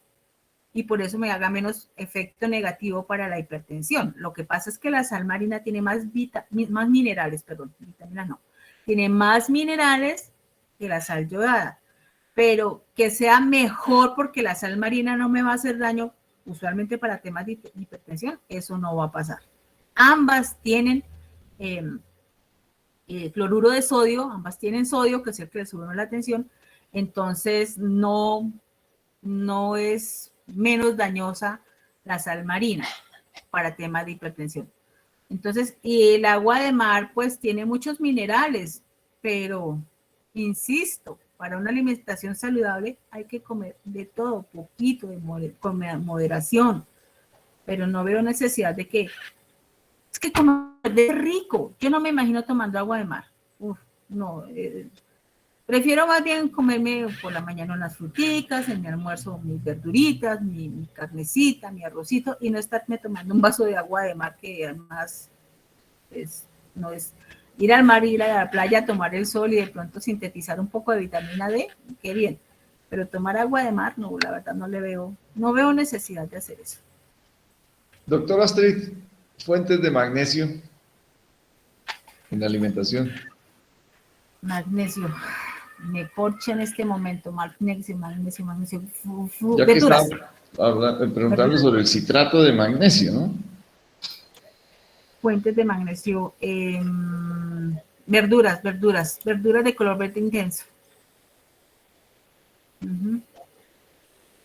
E: y por eso me haga menos efecto negativo para la hipertensión. Lo que pasa es que la sal marina tiene más minerales, perdón, vitamina no, tiene más minerales que la sal yodada, pero que sea mejor porque la sal marina no me va a hacer daño, usualmente para temas de hipertensión, eso no va a pasar. Ambas tienen cloruro de sodio, ambas tienen sodio, que es el que le sube la tensión, entonces no es menos dañosa la sal marina para temas de hipertensión. Entonces, y el agua de mar pues tiene muchos minerales, pero insisto, para una alimentación saludable hay que comer de todo, poquito, con moderación, pero no veo necesidad de que, es que comer de rico, yo no me imagino tomando agua de mar. Uf, no, prefiero más bien comerme por la mañana unas fruticas, en mi almuerzo mis verduritas, mi carnecita, mi arrocito, y no estarme tomando un vaso de agua de mar que además no es ir al mar, ir a la playa, tomar el sol y de pronto sintetizar un poco de vitamina D, qué bien. Pero tomar agua de mar, no, la verdad no veo necesidad de hacer eso.
C: Doctor Astrid, fuentes de magnesio en la alimentación.
E: Magnesio. Me corcha en este momento, magnesio.
C: Ya que
E: Verduras.
C: estaba preguntando sobre el citrato de magnesio, ¿no?
E: Fuentes de magnesio. Verduras de color verde intenso.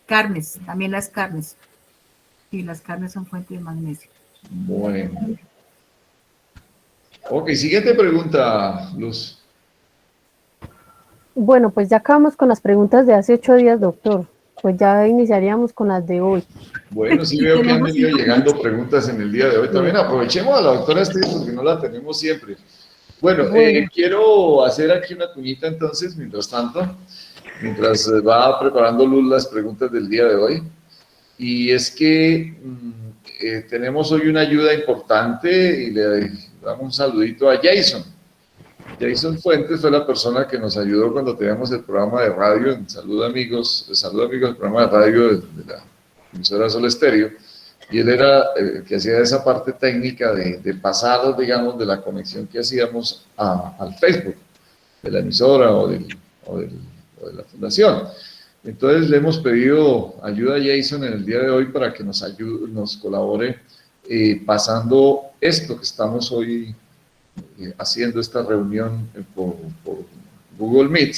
E: Carnes, también las carnes. Sí, las carnes son fuentes de magnesio.
C: Bueno. Ok, siguiente pregunta, Luz.
D: Bueno, pues ya acabamos con las preguntas de hace 8 días, doctor. Pues ya iniciaríamos con las de hoy.
C: Bueno, sí veo que han venido llegando preguntas en el día de hoy. También aprovechemos a la doctora Astrid porque no la tenemos siempre. Bueno, quiero hacer aquí una cuñita entonces, mientras tanto, mientras va preparando Luz las preguntas del día de hoy. Y es que tenemos hoy una ayuda importante y le damos un saludito a Jason. Jason Fuentes fue la persona que nos ayudó cuando teníamos el programa de radio, en Salud Amigos, el programa de radio de la emisora Sol Estéreo, y él era el que hacía esa parte técnica de pasar, digamos, de la conexión que hacíamos al Facebook de la emisora o de la fundación. Entonces le hemos pedido ayuda a Jason en el día de hoy para que nos ayude, nos colabore pasando esto que estamos hoy haciendo, esta reunión por Google Meet,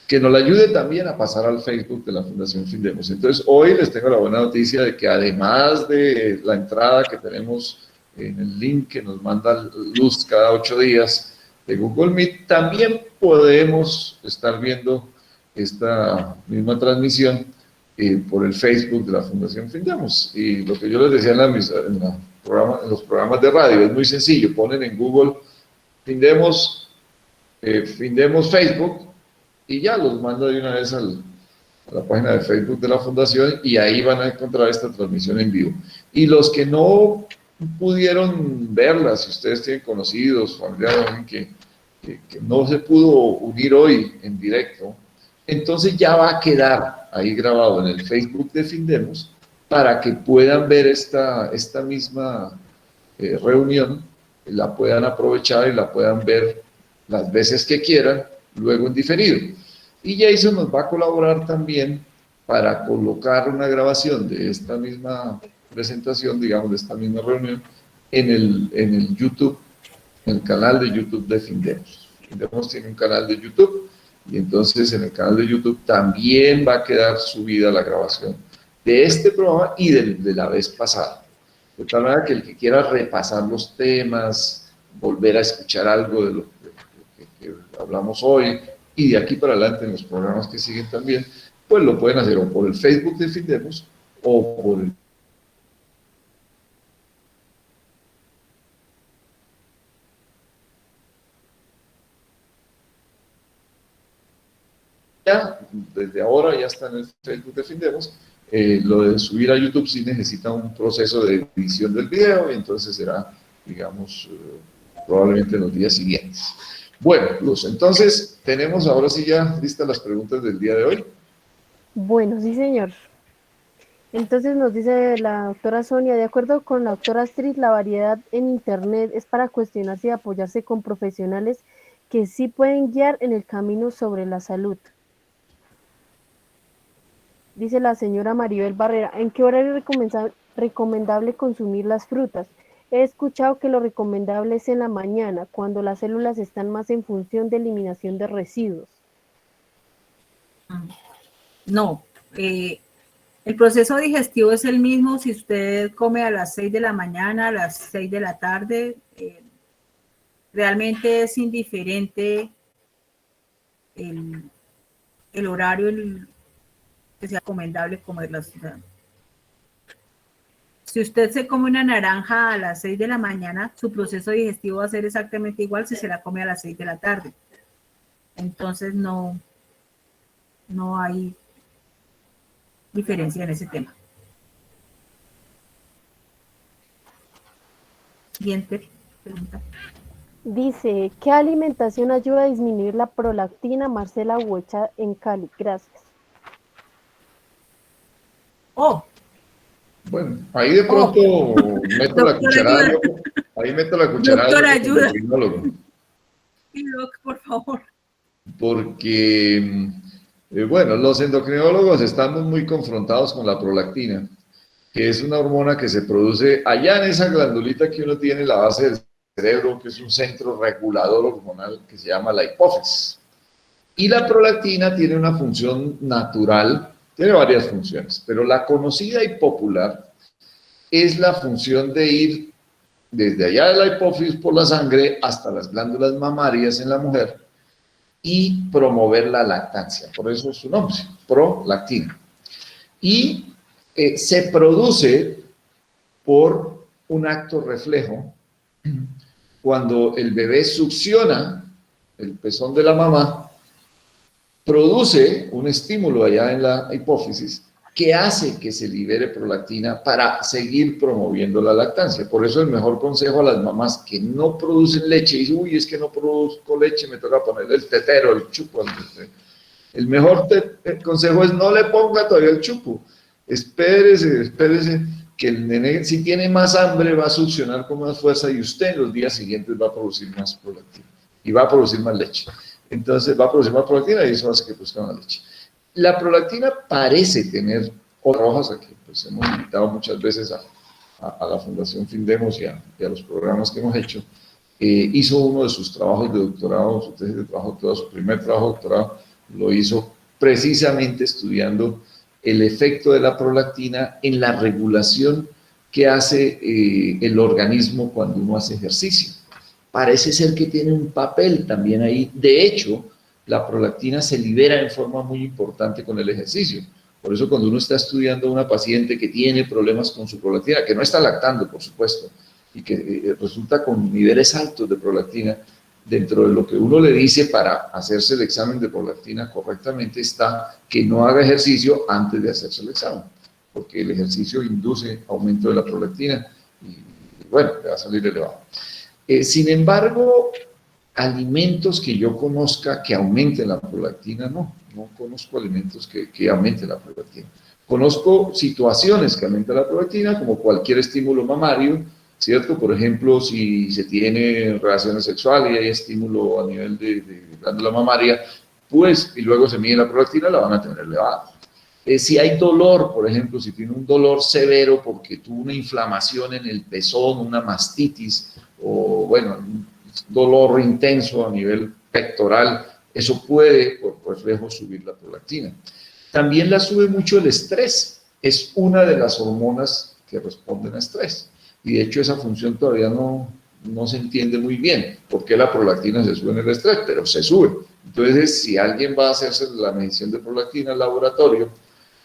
C: que nos la ayude también a pasar al Facebook de la Fundación Findemos. Entonces hoy les tengo la buena noticia de que además de la entrada que tenemos en el link que nos manda Luz cada 8 días de Google Meet, también podemos estar viendo esta misma transmisión por el Facebook de la Fundación Findemos. Y lo que yo les decía en los programas de radio es muy sencillo, ponen en Google Findemos Facebook y ya los manda de una vez a la página de Facebook de la Fundación y ahí van a encontrar esta transmisión en vivo. Y los que no pudieron verla, si ustedes tienen conocidos, familiares, que no se pudo unir hoy en directo, entonces ya va a quedar ahí grabado en el Facebook de Findemos para que puedan ver esta misma reunión, la puedan aprovechar y la puedan ver las veces que quieran, luego en diferido. Y Jason nos va a colaborar también para colocar una grabación de esta misma presentación, digamos, de esta misma reunión, en el YouTube, en el canal de YouTube de Findemos. Findemos tiene un canal de YouTube y entonces en el canal de YouTube también va a quedar subida la grabación de este programa y de la vez pasada. De tal manera que el que quiera repasar los temas, volver a escuchar algo de lo que hablamos hoy y de aquí para adelante en los programas que siguen también, pues lo pueden hacer o por el Facebook de Findemos o por el ya, desde ahora ya está en el Facebook de Findemos. Lo de subir a YouTube sí necesita un proceso de edición del video y entonces será, digamos, probablemente en los días siguientes. Bueno, Luz, entonces tenemos ahora sí ya listas las preguntas del día de hoy.
D: Bueno, sí, señor. Entonces nos dice la doctora Sonia, de acuerdo con la doctora Astrid, la variedad en Internet es para cuestionarse y apoyarse con profesionales que sí pueden guiar en el camino sobre la salud. Dice la señora Maribel Barrera, ¿en qué horario es recomendable consumir las frutas? He escuchado que lo recomendable es en la mañana, cuando las células están más en función de eliminación de residuos.
E: No, el proceso digestivo es el mismo si usted come a las 6 de la mañana, a las 6 de la tarde. Realmente es indiferente el horario que sea recomendable comerlas. Si usted se come una naranja a las 6 de la mañana, su proceso digestivo va a ser exactamente igual si se la come a las 6 de la tarde. Entonces no hay diferencia en ese tema. Siguiente pregunta.
D: Dice, ¿qué alimentación ayuda a disminuir la prolactina? Marcela Huecha en Cali. Gracias.
C: Bueno, ahí de pronto meto la cucharada. Ahí meto la cucharada.
E: Doctor, ayuda.
C: Sí,
E: Doc, por favor.
C: Porque, bueno, los endocrinólogos estamos muy confrontados con la prolactina, que es una hormona que se produce allá en esa glandulita que uno tiene en la base del cerebro, que es un centro regulador hormonal que se llama la hipófisis. Y la prolactina tiene una función natural, tiene varias funciones, pero la conocida y popular es la función de ir desde allá de la hipófisis por la sangre hasta las glándulas mamarias en la mujer y promover la lactancia. Por eso es su nombre, prolactina. Y se produce por un acto reflejo cuando el bebé succiona el pezón de la mamá, produce un estímulo allá en la hipófisis que hace que se libere prolactina para seguir promoviendo la lactancia. Por eso el mejor consejo a las mamás que no producen leche, y dicen, uy, es que no produzco leche, me toca ponerle el tetero, el chupo. El mejor consejo es no le ponga todavía el chupo. Espérese que el nene, si tiene más hambre, va a succionar con más fuerza y usted en los días siguientes va a producir más prolactina y va a producir más leche. Entonces va a producir más prolactina y eso hace que produzca más leche. La prolactina parece tener otras hojas, aquí pues hemos invitado muchas veces a la Fundación Findemos y a los programas que hemos hecho. Hizo uno de sus trabajos de doctorado, su tesis de trabajo de doctorado, su primer trabajo de doctorado, lo hizo precisamente estudiando el efecto de la prolactina en la regulación que hace el organismo cuando uno hace ejercicio. Parece ser que tiene un papel también ahí. De hecho, la prolactina se libera en forma muy importante con el ejercicio. Por eso cuando uno está estudiando a una paciente que tiene problemas con su prolactina, que no está lactando, por supuesto, y que resulta con niveles altos de prolactina, dentro de lo que uno le dice para hacerse el examen de prolactina correctamente está que no haga ejercicio antes de hacerse el examen, porque el ejercicio induce aumento de la prolactina y bueno, le va a salir elevado. Sin embargo, alimentos que yo conozca que aumenten la prolactina, no conozco alimentos que aumenten la prolactina. Conozco situaciones que aumentan la prolactina, como cualquier estímulo mamario, ¿cierto? Por ejemplo, si se tiene relaciones sexuales y hay estímulo a nivel de glándula mamaria, pues, y luego se mide la prolactina, la van a tener elevada. Si hay dolor, por ejemplo, si tiene un dolor severo porque tuvo una inflamación en el pezón, una mastitis, o bueno, un dolor intenso a nivel pectoral, eso puede, por reflejo, subir la prolactina. También la sube mucho el estrés, es una de las hormonas que responden a estrés. Y de hecho esa función todavía no se entiende muy bien por qué la prolactina se sube en el estrés, pero se sube. Entonces, si alguien va a hacerse la medición de prolactina en laboratorio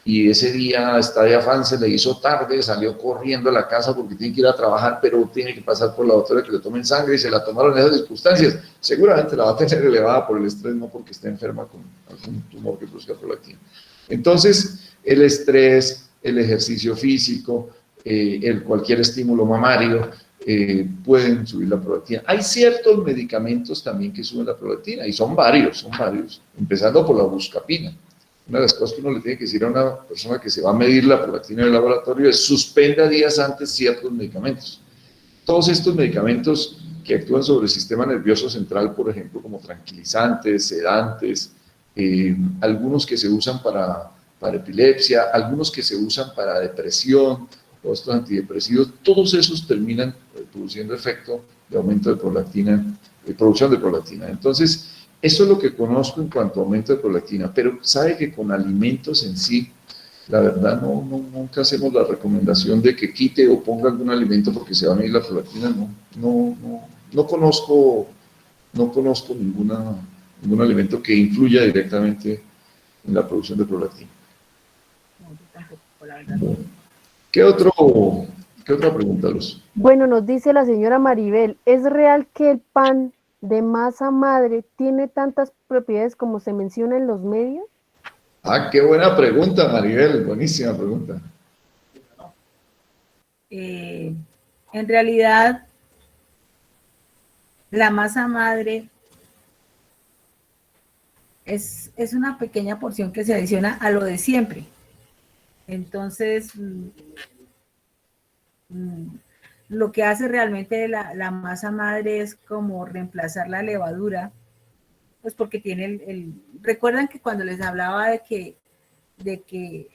C: y ese día está de afán, se le hizo tarde, salió corriendo a la casa porque tiene que ir a trabajar, pero tiene que pasar por la doctora que le tomen sangre y se la tomaron en esas circunstancias, seguramente la va a tener elevada por el estrés, no porque esté enferma con algún tumor que produzca prolactina. Entonces, el estrés, el ejercicio físico, cualquier estímulo mamario pueden subir la prolactina. Hay ciertos medicamentos también que suben la prolactina y son varios, empezando por la buscapina. una de las cosas que uno le tiene que decir a una persona que se va a medir la prolactina en el laboratorio es suspenda días antes ciertos medicamentos. Todos estos medicamentos que actúan sobre el sistema nervioso central, por ejemplo, como tranquilizantes, sedantes, algunos que se usan para epilepsia, algunos que se usan para depresión, todos estos antidepresivos, todos esos terminan produciendo efecto de aumento de prolactina, de producción de prolactina. Entonces, eso es lo que conozco en cuanto a aumento de prolactina, pero sabe que con alimentos en sí, la verdad nunca hacemos la recomendación de que quite o ponga algún alimento porque se va a medir la prolactina, no conozco ningún alimento que influya directamente en la producción de prolactina. ¿Qué otra pregunta, Luz?
D: Bueno, nos dice la señora Maribel, ¿es real que el pan de masa madre tiene tantas propiedades como se menciona en los medios?
C: Ah, qué buena pregunta, Maribel, buenísima pregunta.
E: En realidad, la masa madre es una pequeña porción que se adiciona a lo de siempre. Entonces, lo que hace realmente la masa madre es como reemplazar la levadura, pues porque tiene recuerdan que cuando les hablaba de que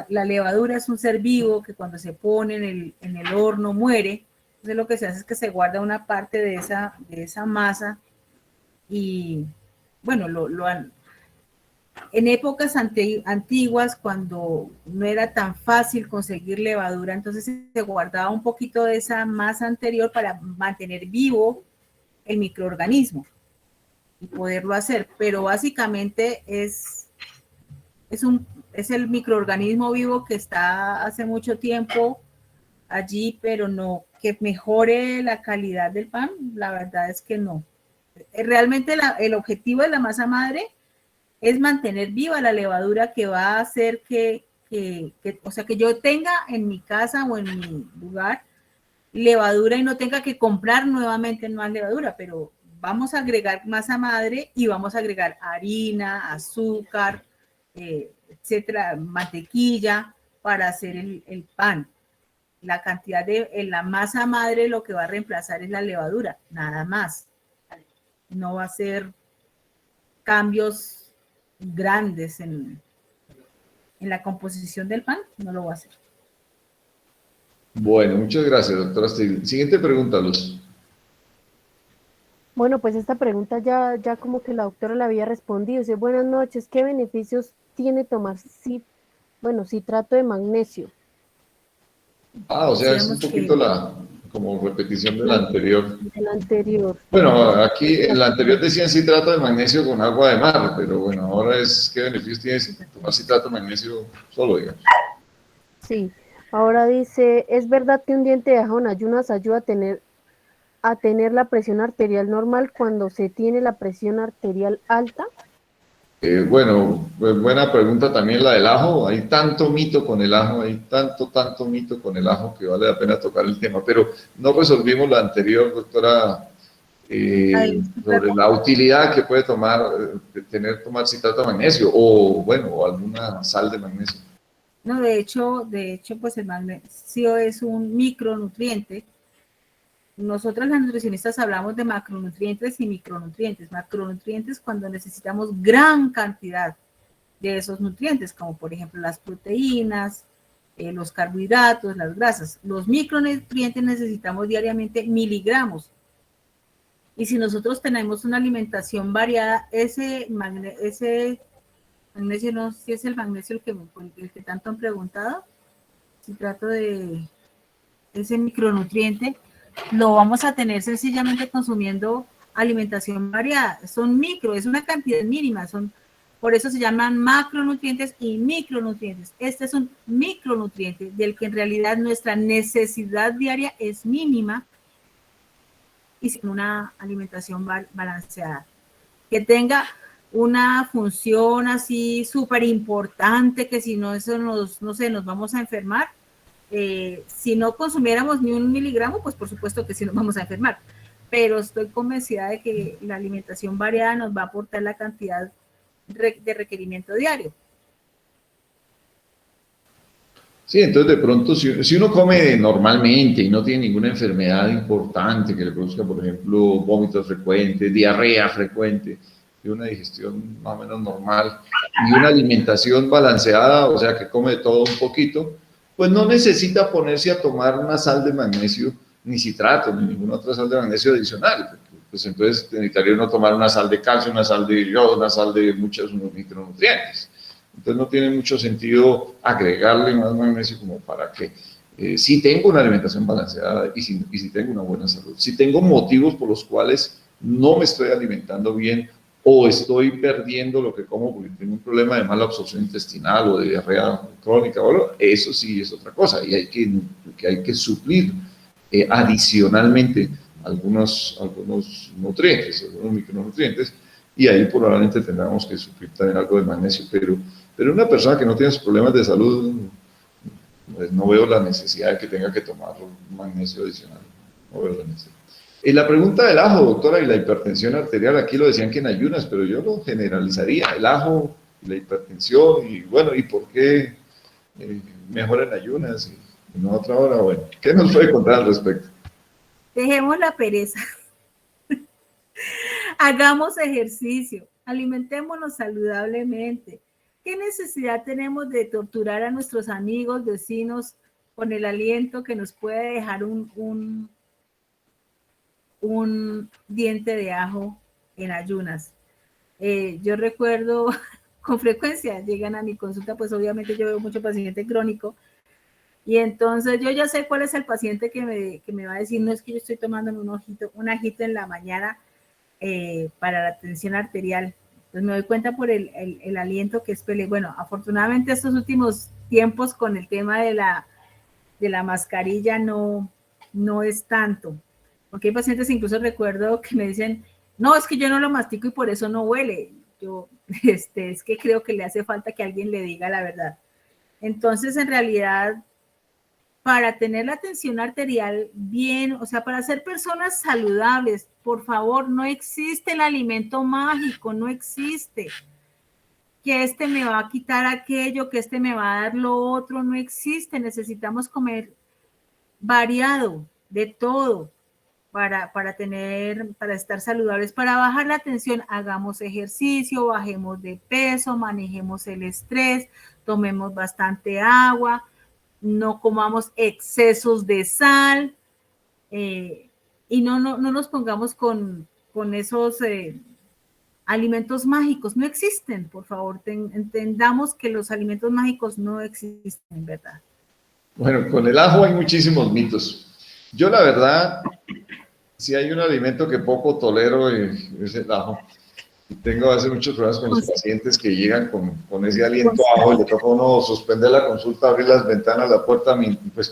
E: la levadura es un ser vivo, que cuando se pone en el horno muere. Entonces lo que se hace es que se guarda una parte de esa masa y, bueno, en épocas antiguas, cuando no era tan fácil conseguir levadura, entonces se guardaba un poquito de esa masa anterior para mantener vivo el microorganismo y poderlo hacer. Pero básicamente es el microorganismo vivo que está hace mucho tiempo allí, pero no que mejore la calidad del pan, la verdad es que no. Realmente el objetivo de la masa madre es mantener viva la levadura que va a hacer o sea, que yo tenga en mi casa o en mi lugar levadura y no tenga que comprar nuevamente más levadura, pero vamos a agregar masa madre y vamos a agregar harina, azúcar, etcétera, mantequilla para hacer el pan. La cantidad de la masa madre lo que va a reemplazar es la levadura, nada más. No va a ser cambios grandes en la composición del pan, no lo va a hacer.
C: Bueno, muchas gracias, doctora Stigl. Siguiente pregunta, Luz.
D: Bueno, pues esta pregunta ya como que la doctora la había respondido. Dice, buenas noches, ¿qué beneficios tiene tomar citrato de magnesio?
C: O sea, es un poquito como repetición de la anterior.
D: De la anterior.
C: Bueno, aquí en la anterior decían citrato de magnesio con agua de mar, pero bueno, ahora es ¿qué beneficios tiene tomar citrato de magnesio solo, digamos?
D: Sí, ahora dice, ¿es verdad que un diente de ajo en ayunas ayuda a tener la presión arterial normal cuando se tiene la presión arterial alta?
C: Bueno, pues buena pregunta también la del ajo. Hay tanto mito con el ajo, hay tanto mito con el ajo que vale la pena tocar el tema, pero no resolvimos la anterior, doctora, sobre la utilidad que puede tomar citrato de magnesio o, bueno, o alguna sal de magnesio.
E: No, de hecho, pues el magnesio es un micronutriente. Nosotros las nutricionistas hablamos de macronutrientes y micronutrientes. Macronutrientes cuando necesitamos gran cantidad de esos nutrientes, como por ejemplo las proteínas, los carbohidratos, las grasas. Los micronutrientes necesitamos diariamente miligramos. Y si nosotros tenemos una alimentación variada, ese magnesio, no sé si es el magnesio el que tanto han preguntado, si trato de ese micronutriente, lo vamos a tener sencillamente consumiendo alimentación variada. Son es una cantidad mínima, por eso se llaman macronutrientes y micronutrientes. Este es un micronutriente del que en realidad nuestra necesidad diaria es mínima y sin una alimentación balanceada. Que tenga una función así súper importante, que si no, nos vamos a enfermar. Si no consumiéramos ni un miligramo, pues por supuesto que sí nos vamos a enfermar, pero estoy convencida de que la alimentación variada nos va a aportar la cantidad de requerimiento diario.
C: Sí, entonces de pronto si uno come normalmente y no tiene ninguna enfermedad importante que le produzca, por ejemplo, vómitos frecuentes, diarrea frecuente, y una digestión más o menos normal y una alimentación balanceada, o sea que come de todo un poquito, pues no necesita ponerse a tomar una sal de magnesio, ni citrato, ni ninguna otra sal de magnesio adicional. Pues entonces necesitaría uno tomar una sal de calcio, una sal de yodo, una sal de muchos micronutrientes. Entonces no tiene mucho sentido agregarle más magnesio como para que si tengo una alimentación balanceada y si tengo una buena salud, si tengo motivos por los cuales no me estoy alimentando bien o estoy perdiendo lo que como porque tengo un problema de mala absorción intestinal o de diarrea crónica, bueno, eso sí es otra cosa y hay que suplir adicionalmente algunos nutrientes, algunos micronutrientes, y ahí probablemente tendremos que suplir también algo de magnesio, pero una persona que no tiene problemas de salud, pues no veo la necesidad de que tenga que tomar magnesio adicional, no veo la necesidad. En la pregunta del ajo, doctora, y la hipertensión arterial, aquí lo decían que en ayunas, pero yo lo generalizaría, el ajo y la hipertensión, y bueno, ¿y por qué mejor en ayunas y no a otra hora? Bueno, ¿qué nos puede contar al respecto?
E: Dejemos la pereza. Hagamos ejercicio, alimentémonos saludablemente. ¿Qué necesidad tenemos de torturar a nuestros amigos, vecinos, con el aliento que nos puede dejar un diente de ajo en ayunas? Yo recuerdo con frecuencia, llegan a mi consulta, pues obviamente yo veo mucho paciente crónico, y entonces yo ya sé cuál es el paciente que me va a decir, no es que yo estoy tomando un ajito en la mañana para la tensión arterial. Pues me doy cuenta por el aliento que es pele. Bueno, afortunadamente estos últimos tiempos con el tema de la mascarilla no es tanto. Porque hay pacientes, incluso recuerdo que me dicen, no, es que yo no lo mastico y por eso no huele. Yo, es que creo que le hace falta que alguien le diga la verdad. Entonces, en realidad, para tener la tensión arterial bien, o sea, para ser personas saludables, por favor, no existe el alimento mágico, no existe. Que este me va a quitar aquello, que este me va a dar lo otro, no existe. Necesitamos comer variado, de todo, para estar saludables, para bajar la tensión. Hagamos ejercicio, bajemos de peso, manejemos el estrés, tomemos bastante agua, no comamos excesos de sal, y no nos pongamos con esos alimentos mágicos. No existen, por favor, entendamos que los alimentos mágicos no existen, ¿verdad?
C: Bueno, con el ajo hay muchísimos mitos. Yo la verdad, si hay un alimento que poco tolero, es el ajo. Tengo a veces muchos problemas con los pacientes que llegan con ese aliento a ajo y le toca a uno suspender la consulta, abrir las ventanas, la puerta, pues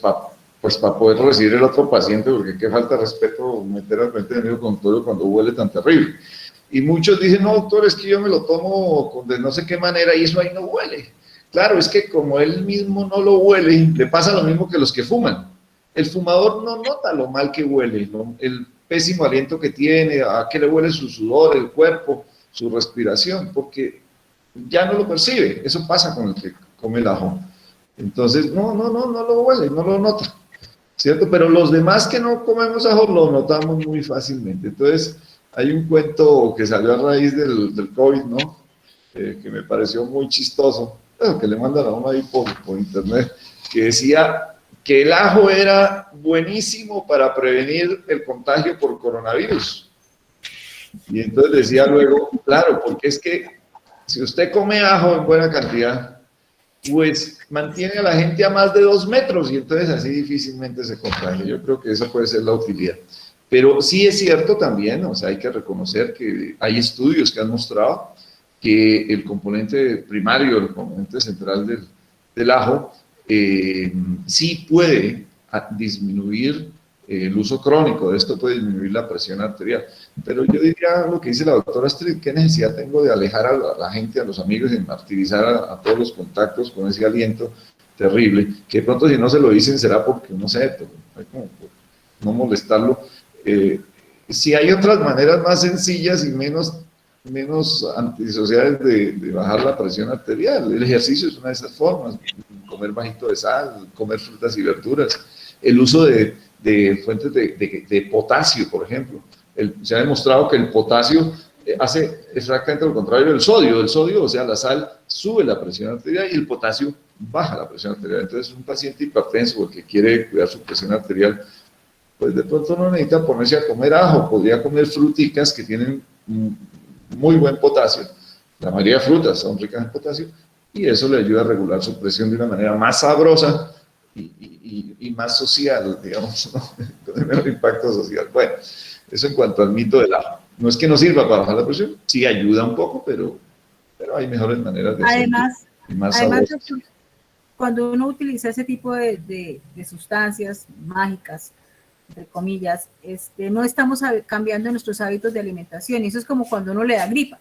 C: para poder recibir el otro paciente, porque qué falta de respeto meter al frente del mismo consultorio cuando huele tan terrible. Y muchos dicen, no, doctor, es que yo me lo tomo de no sé qué manera y eso ahí no huele. Claro, es que como él mismo no lo huele, le pasa lo mismo que los que fuman. El fumador no nota lo mal que huele, el pésimo aliento que tiene, a qué le huele su sudor, el cuerpo, su respiración, porque ya no lo percibe. Eso pasa con el que come el ajo. Entonces, no lo huele, no lo nota, ¿cierto? Pero los demás que no comemos ajo lo notamos muy fácilmente. Entonces, hay un cuento que salió a raíz del COVID, ¿no? Que me pareció muy chistoso, que le mandan a uno ahí por internet, que decía que el ajo era buenísimo para prevenir el contagio por coronavirus. Y entonces decía luego, claro, porque es que si usted come ajo en buena cantidad, pues mantiene a la gente a más de 2 metros y entonces así difícilmente se contagia. Yo creo que esa puede ser la utilidad. Pero sí es cierto también, o sea, hay que reconocer que hay estudios que han mostrado que el componente primario, el componente central del ajo, sí puede disminuir el uso crónico de esto, puede disminuir la presión arterial. Pero yo diría lo que dice la doctora Astrid, ¿qué necesidad tengo de alejar a la gente, a los amigos, y martirizar a todos los contactos con ese aliento terrible? Que de pronto si no se lo dicen será porque no sé, hay como por no molestarlo. Si hay otras maneras más sencillas y menos antisociales de bajar la presión arterial, el ejercicio es una de esas formas, comer bajito de sal, comer frutas y verduras, el uso de fuentes de potasio, por ejemplo. Se ha demostrado que el potasio hace exactamente lo contrario del sodio. El sodio, o sea, la sal, sube la presión arterial y el potasio baja la presión arterial. Entonces, un paciente hipertenso que quiere cuidar su presión arterial, pues de pronto no necesita ponerse a comer ajo, podría comer fruticas que tienen muy buen potasio. La mayoría de frutas son ricas en potasio y eso le ayuda a regular su presión de una manera más sabrosa y más social, digamos, ¿no? Con menor impacto social. Bueno, eso en cuanto al mito del ajo. No es que no sirva para bajar la presión, sí ayuda un poco, pero hay mejores maneras de hacerlo.
E: Además, doctor, cuando uno utiliza ese tipo de sustancias mágicas, entre comillas, no estamos cambiando nuestros hábitos de alimentación. Y eso es como cuando uno le da gripa.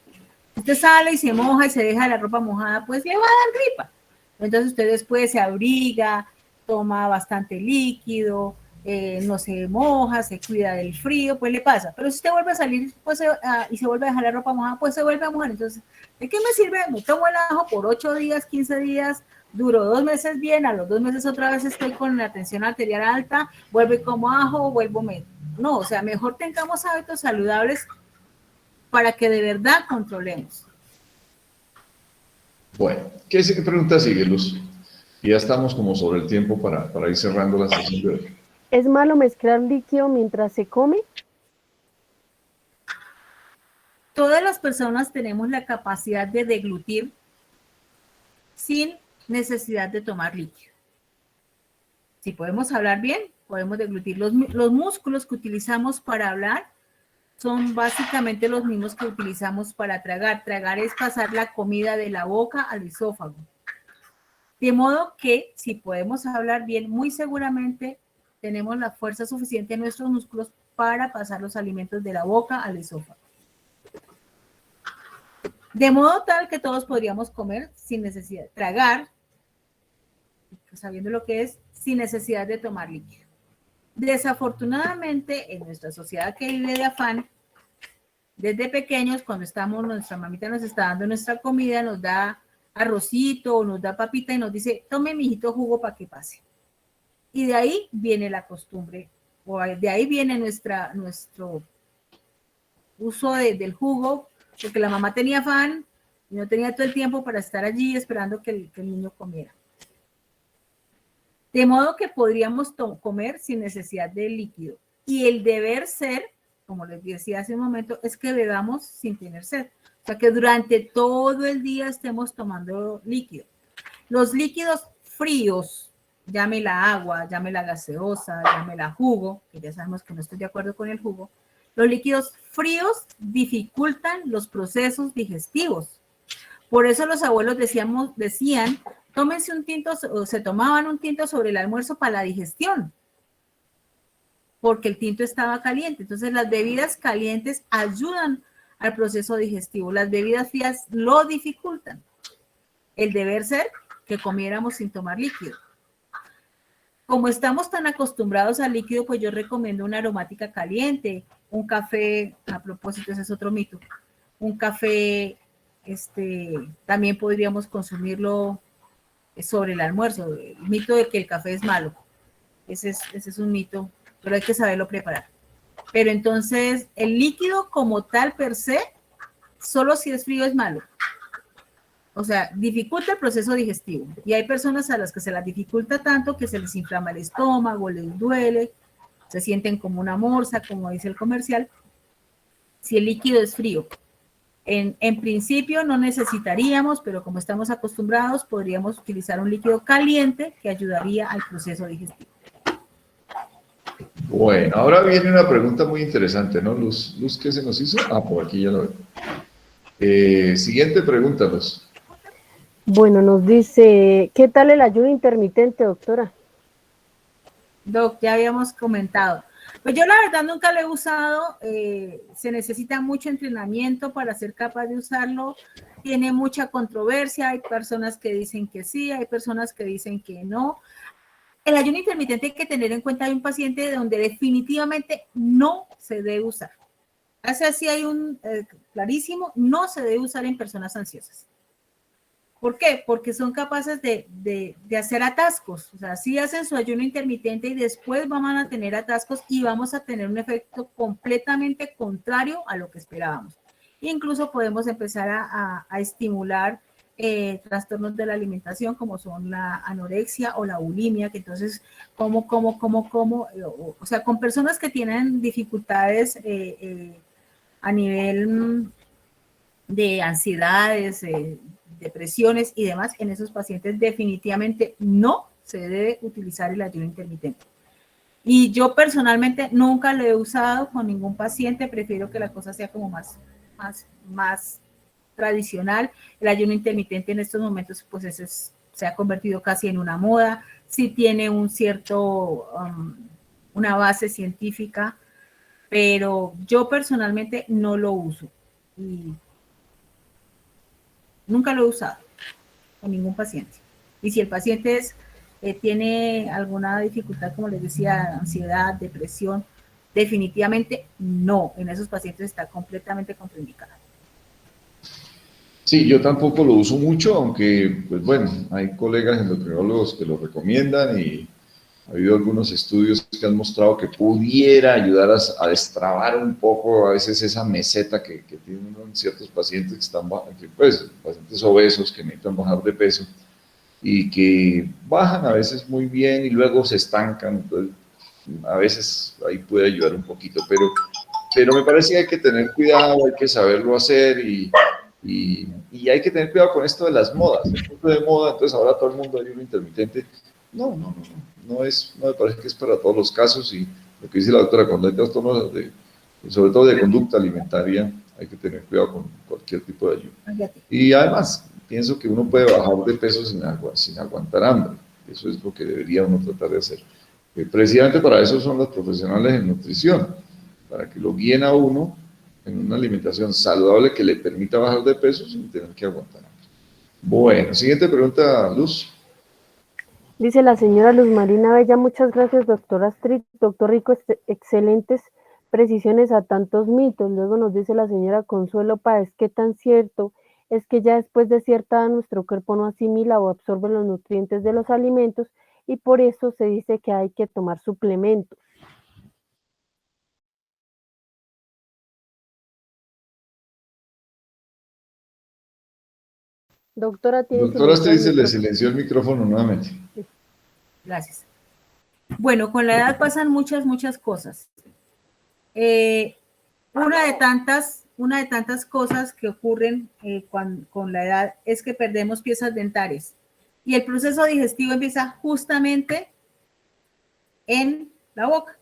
E: Usted sale y se moja y se deja la ropa mojada, pues le va a dar gripa. Entonces usted después se abriga, toma bastante líquido, no se moja, se cuida del frío, pues le pasa. Pero si usted vuelve a salir pues, y se vuelve a dejar la ropa mojada, pues se vuelve a mojar. Entonces, ¿de qué me sirve? Me tomo el ajo por 8 días, 15 días, duro 2 meses bien, a los 2 meses otra vez estoy con la tensión arterial alta, vuelvo y como ajo, No, o sea, mejor tengamos hábitos saludables para que de verdad controlemos.
C: Bueno, ¿qué pregunta sigue, Luz? Y ya estamos como sobre el tiempo para ir cerrando la sesión de hoy.
D: ¿Es malo mezclar líquido mientras se come?
E: Todas las personas tenemos la capacidad de deglutir sin necesidad de tomar líquido. Si podemos hablar bien, podemos deglutir. Los músculos que utilizamos para hablar son básicamente los mismos que utilizamos para tragar. Tragar es pasar la comida de la boca al esófago. De modo que si podemos hablar bien, muy seguramente tenemos la fuerza suficiente en nuestros músculos para pasar los alimentos de la boca al esófago. De modo tal que todos podríamos comer sin necesidad de tragar, sabiendo lo que es, sin necesidad de tomar líquido. Desafortunadamente, en nuestra sociedad que vive de afán, desde pequeños, cuando nuestra mamita nos está dando nuestra comida, nos da arrocito o nos da papita y nos dice, tome mijito jugo para que pase. Y de ahí viene la costumbre, o de ahí viene nuestro uso del jugo, porque la mamá tenía afán y no tenía todo el tiempo para estar allí esperando que el niño comiera. De modo que podríamos comer sin necesidad de líquido. Y el deber ser, como les decía hace un momento, es que bebamos sin tener sed. O sea, que durante todo el día estemos tomando líquido. Los líquidos fríos, llámela agua, llámela gaseosa, llámela jugo, que ya sabemos que no estoy de acuerdo con el jugo, los líquidos fríos dificultan los procesos digestivos. Por eso los abuelos decían, tómense un tinto, o se tomaban un tinto sobre el almuerzo para la digestión, porque el tinto estaba caliente. Entonces las bebidas calientes ayudan al proceso digestivo. Las bebidas frías lo dificultan. El deber ser que comiéramos sin tomar líquido. Como estamos tan acostumbrados al líquido, pues yo recomiendo una aromática caliente, un café, a propósito, ese es otro mito, un café, también podríamos consumirlo sobre el almuerzo. El mito de que el café es malo, ese es un mito, pero hay que saberlo preparar. Pero entonces, el líquido como tal per se, solo si es frío es malo. O sea, dificulta el proceso digestivo. Y hay personas a las que se las dificulta tanto que se les inflama el estómago, les duele, se sienten como una morsa, como dice el comercial, si el líquido es frío. En principio no necesitaríamos, pero como estamos acostumbrados, podríamos utilizar un líquido caliente que ayudaría al proceso digestivo.
C: Bueno, ahora viene una pregunta muy interesante, ¿no, Luz? Luz, ¿qué se nos hizo? Ah, por aquí ya lo veo. Siguiente pregunta, Luz.
D: Bueno, nos dice, ¿qué tal el ayuno intermitente, doctora?
E: Doc, ya habíamos comentado. Pues yo la verdad nunca lo he usado, se necesita mucho entrenamiento para ser capaz de usarlo, tiene mucha controversia, hay personas que dicen que sí, hay personas que dicen que no. El ayuno intermitente hay que tener en cuenta, hay un paciente donde definitivamente no se debe usar. Así hay un clarísimo, no se debe usar en personas ansiosas. ¿Por qué? Porque son capaces de hacer atascos. O sea, sí hacen su ayuno intermitente y después van a tener atascos y vamos a tener un efecto completamente contrario a lo que esperábamos. Incluso podemos empezar a estimular trastornos de la alimentación como son la anorexia o la bulimia, que entonces o sea, con personas que tienen dificultades a nivel de ansiedades, depresiones y demás, en esos pacientes definitivamente no se debe utilizar el ayuno intermitente. Y yo personalmente nunca lo he usado con ningún paciente, prefiero que la cosa sea como más tradicional. El ayuno intermitente en estos momentos pues se ha convertido casi en una moda, sí tiene un cierto, una base científica, pero yo personalmente no lo uso y nunca lo he usado con ningún paciente. Y si el paciente tiene alguna dificultad, como les decía, ansiedad, depresión, definitivamente no, en esos pacientes está completamente contraindicado.
C: Sí, yo tampoco lo uso mucho, aunque, pues bueno, hay colegas endocrinologos que lo recomiendan y ha habido algunos estudios que han mostrado que pudiera ayudar a destrabar un poco a veces esa meseta que tienen ciertos pacientes que están, pues, pacientes obesos que necesitan bajar de peso y que bajan a veces muy bien y luego se estancan. Entonces, a veces ahí puede ayudar un poquito, pero me parece que hay que tener cuidado, hay que saberlo hacer y hay que tener cuidado con esto de las modas. El punto de moda, entonces ahora todo el mundo ayuno intermitente. No me parece que es para todos los casos y lo que dice la doctora, cuando hay trastornos sobre todo de conducta alimentaria, hay que tener cuidado con cualquier tipo de ayuno. Y además, pienso que uno puede bajar de peso sin aguantar hambre. Eso es lo que debería uno tratar de hacer. Precisamente para eso son los profesionales en nutrición, para que lo guíen a uno en una alimentación saludable que le permita bajar de peso sin tener que aguantar hambre. Bueno, siguiente pregunta, Luz.
D: Dice la señora Luz Marina Bella, muchas gracias, doctor Astrid, doctor Rico, excelentes precisiones a tantos mitos. Luego nos dice la señora Consuelo Páez, ¿qué tan cierto es que ya después de cierta edad nuestro cuerpo no asimila o absorbe los nutrientes de los alimentos y por eso se dice que hay que tomar suplementos? Doctora, tiene
C: Doctora Astrid,
D: silenciado el
C: se le
D: micrófono.
C: silenció el micrófono nuevamente.
E: Gracias. Bueno, con la edad pasan muchas cosas. Una de tantas cosas que ocurren con la edad es que perdemos piezas dentarias y el proceso digestivo empieza justamente en la boca.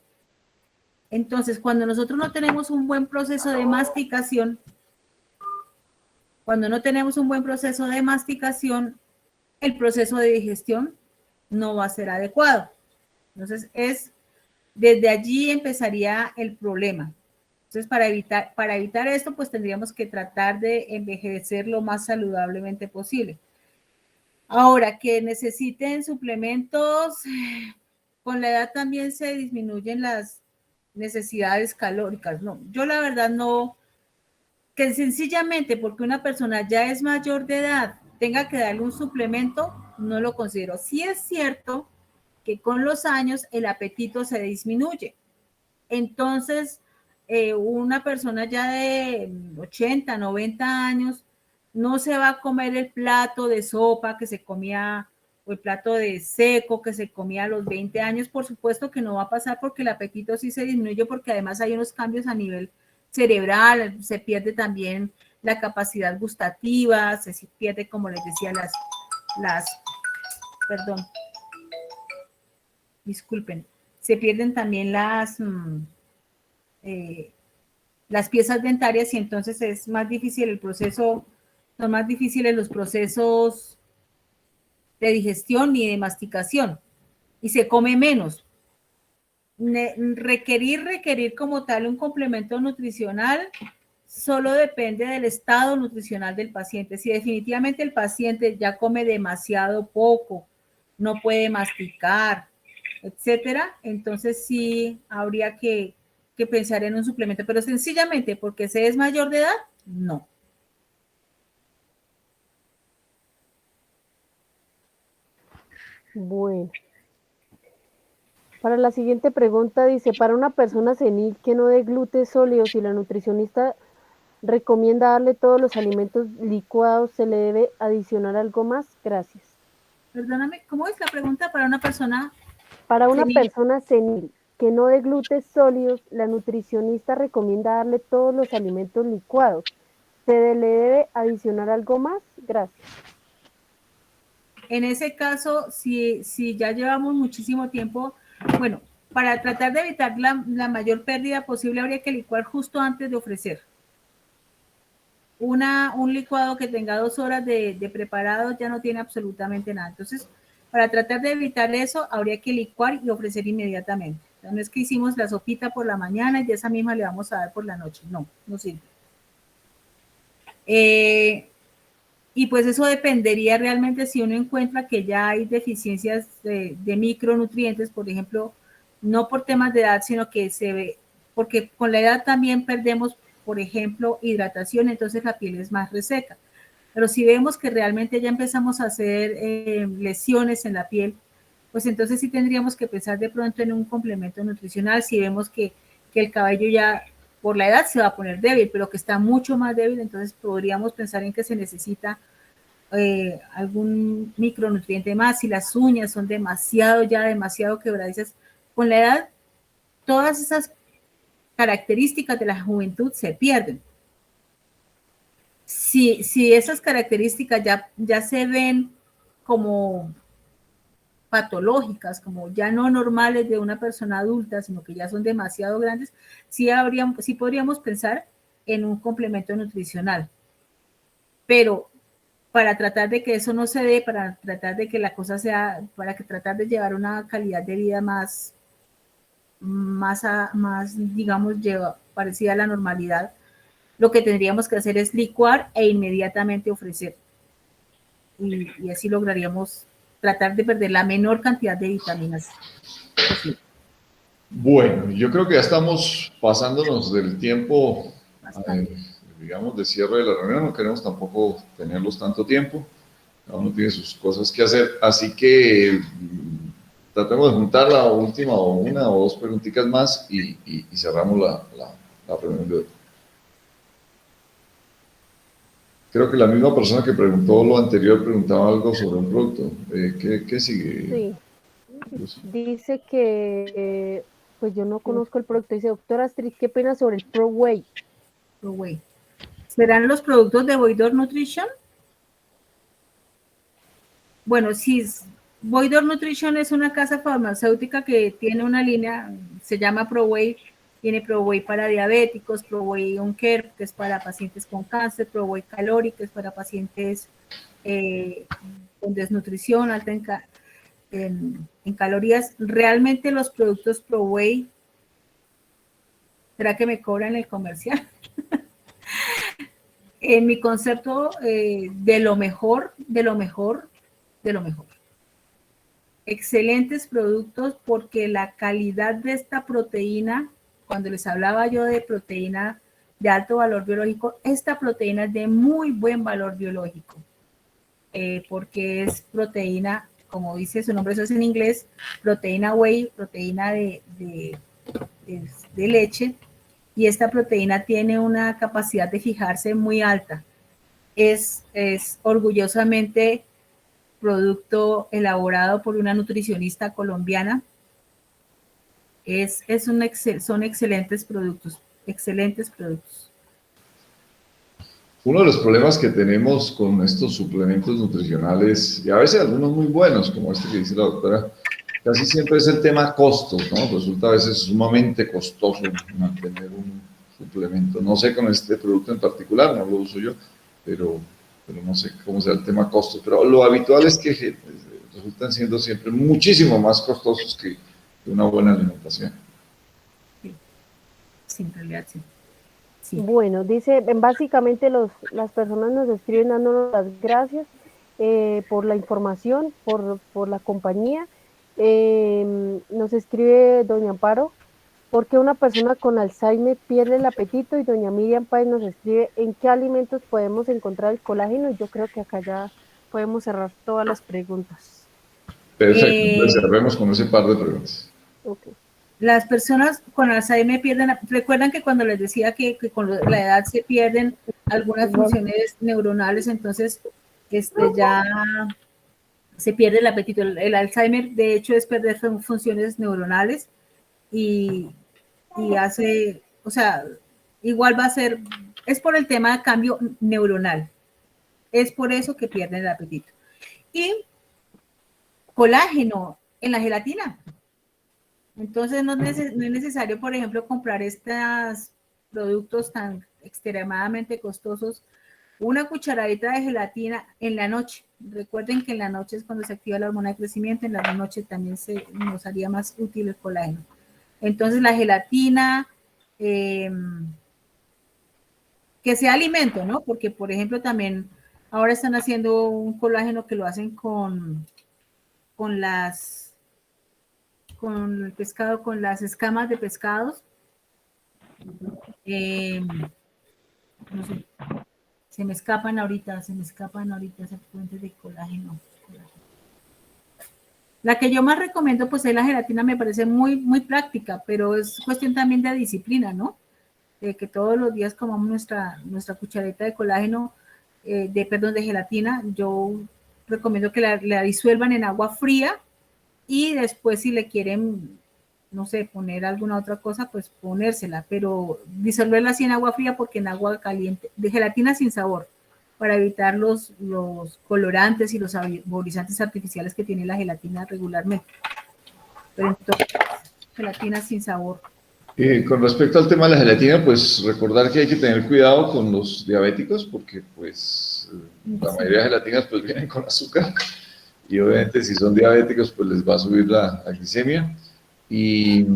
E: Entonces, cuando nosotros no tenemos un buen proceso de masticación, el proceso de digestión no va a ser adecuado. Entonces, desde allí empezaría el problema. Entonces, para evitar esto, pues tendríamos que tratar de envejecer lo más saludablemente posible. Ahora, que necesiten suplementos, con la edad también se disminuyen las necesidades calóricas. No, yo la verdad no, que sencillamente porque una persona ya es mayor de edad tenga que darle un suplemento, no lo considero. Sí es cierto que con los años el apetito se disminuye. Entonces, una persona ya de 80, 90 años no se va a comer el plato de sopa que se comía o el plato de seco que se comía a los 20 años. Por supuesto que no va a pasar porque el apetito sí se disminuye porque además hay unos cambios a nivel cerebral, se pierde también la capacidad gustativa, se pierde, como les decía, disculpen, se pierden también las piezas dentarias y entonces es más difícil el proceso, son más difíciles los procesos de digestión y de masticación y se come menos. Requerir como tal un complemento nutricional solo depende del estado nutricional del paciente. Si definitivamente el paciente ya come demasiado poco, no puede masticar, etcétera, entonces sí habría que pensar en un suplemento, pero sencillamente porque se es mayor de edad, no.
D: Bueno, para la siguiente pregunta dice, para una persona senil que no dé glúteos sólidos y la nutricionista recomienda darle todos los alimentos licuados, ¿se le debe adicionar algo más? Gracias.
E: Perdóname, ¿cómo es la pregunta para una persona
D: Para una
E: senil?
D: persona senil que no dé glúteos sólidos, la nutricionista recomienda darle todos los alimentos licuados. ¿Se le debe adicionar algo más? Gracias.
E: En ese caso, si ya llevamos muchísimo tiempo, bueno, para tratar de evitar la mayor pérdida posible, habría que licuar justo antes de ofrecer. Un licuado que tenga 2 horas de preparado ya no tiene absolutamente nada. Entonces, para tratar de evitar eso, habría que licuar y ofrecer inmediatamente. O sea, no es que hicimos la sopita por la mañana y esa misma le vamos a dar por la noche. No, no sirve. Y pues eso dependería realmente si uno encuentra que ya hay deficiencias de micronutrientes, por ejemplo, no por temas de edad, sino que se ve, porque con la edad también perdemos, por ejemplo, hidratación, entonces la piel es más reseca. Pero si vemos que realmente ya empezamos a hacer lesiones en la piel, pues entonces sí tendríamos que pensar de pronto en un complemento nutricional. Si vemos que el cabello ya por la edad se va a poner débil, pero que está mucho más débil, entonces podríamos pensar en que se necesita algún micronutriente más. Si las uñas son demasiado quebradizas, con la edad todas esas características de la juventud se pierden. Si esas características ya se ven como patológicas, como ya no normales de una persona adulta, sino que ya son demasiado grandes, sí podríamos pensar en un complemento nutricional. Pero para tratar de que eso no se dé, para tratar de que la cosa sea, para que tratar de llevar una calidad de vida más digamos, parecida a la normalidad, lo que tendríamos que hacer es licuar e inmediatamente ofrecer. Y así lograríamos tratar de perder la menor cantidad de vitaminas posible.
C: Bueno, yo creo que ya estamos pasándonos del tiempo, digamos, de cierre de la reunión. No queremos tampoco tenerlos tanto tiempo. Cada uno tiene sus cosas que hacer. Así que tratemos de juntar la última o una o dos preguntitas más y cerramos la reunión de hoy. Creo que la misma persona que preguntó lo anterior preguntaba algo sobre un producto. ¿Qué sigue?
D: Sí. Dice que, pues yo no conozco el producto. Dice, doctora Astrid, ¿qué opina sobre el ProWay?
E: ProWay. ¿Serán los productos de Voidor Nutrition? Bueno, sí, Voidor Nutrition es una casa farmacéutica que tiene una línea, se llama ProWay. Tiene ProWay para diabéticos, ProWay On Care, que es para pacientes con cáncer, ProWay Caloric, que es para pacientes con desnutrición alta en calorías. Realmente los productos ProWay, ¿será que me cobran el comercial? En mi concepto, de lo mejor. Excelentes productos porque la calidad de esta proteína, cuando les hablaba yo de proteína de alto valor biológico, esta proteína es de muy buen valor biológico, porque es proteína, como dice su nombre, eso es en inglés, proteína whey, proteína de leche, y esta proteína tiene una capacidad de fijarse muy alta. Es orgullosamente producto elaborado por una nutricionista colombiana. Son excelentes productos.
C: Uno de los problemas que tenemos con estos suplementos nutricionales, y a veces algunos muy buenos, como este que dice la doctora, casi siempre es el tema costos, ¿no? Resulta a veces sumamente costoso mantener un suplemento. No sé con este producto en particular, no lo uso yo, pero no sé cómo sea el tema costos. Pero lo habitual es que resultan siendo siempre muchísimo más costosos que una buena alimentación.
E: Sí, en realidad sí. Sí.
D: Bueno, dice, básicamente las personas nos escriben dándonos las gracias por la información, por la compañía. Nos escribe doña Amparo, ¿por qué una persona con Alzheimer pierde el apetito? Y doña Miriam Páez nos escribe, ¿en qué alimentos podemos encontrar el colágeno? Y yo creo que acá ya podemos cerrar todas las preguntas.
C: Perfecto, entonces cerremos con ese par de preguntas.
D: Okay.
E: Las personas con Alzheimer pierden, recuerdan que cuando les decía que con la edad se pierden algunas funciones neuronales, entonces ya se pierde el apetito. El Alzheimer, de hecho, es perder funciones neuronales y hace, o sea, igual va a ser, es por el tema de cambio neuronal. Es por eso que pierden el apetito. Y colágeno en la gelatina. Entonces no es necesario, por ejemplo, comprar estos productos tan extremadamente costosos. Una cucharadita de gelatina en la noche. Recuerden que en la noche es cuando se activa la hormona de crecimiento, en la noche también nos haría más útil el colágeno. Entonces la gelatina, que sea alimento, ¿no? Porque, por ejemplo, también ahora están haciendo un colágeno que lo hacen con el pescado, con las escamas de pescados. No sé, se me escapan ahorita esas fuentes de colágeno. La que yo más recomiendo, pues, es la gelatina, me parece muy, muy práctica, pero es cuestión también de disciplina, ¿no? De que todos los días comamos nuestra cuchareta de colágeno, de gelatina. Yo recomiendo que la disuelvan en agua fría y después si le quieren, no sé, poner alguna otra cosa, pues ponérsela, pero disolverla así en agua fría porque en agua caliente, de gelatina sin sabor, para evitar los colorantes y los saborizantes artificiales que tiene la gelatina regularmente. Pero entonces, gelatina sin sabor.
C: Con respecto al tema de la gelatina, pues recordar que hay que tener cuidado con los diabéticos porque pues la mayoría de gelatinas pues vienen con azúcar y obviamente si son diabéticos pues les va a subir la glicemia y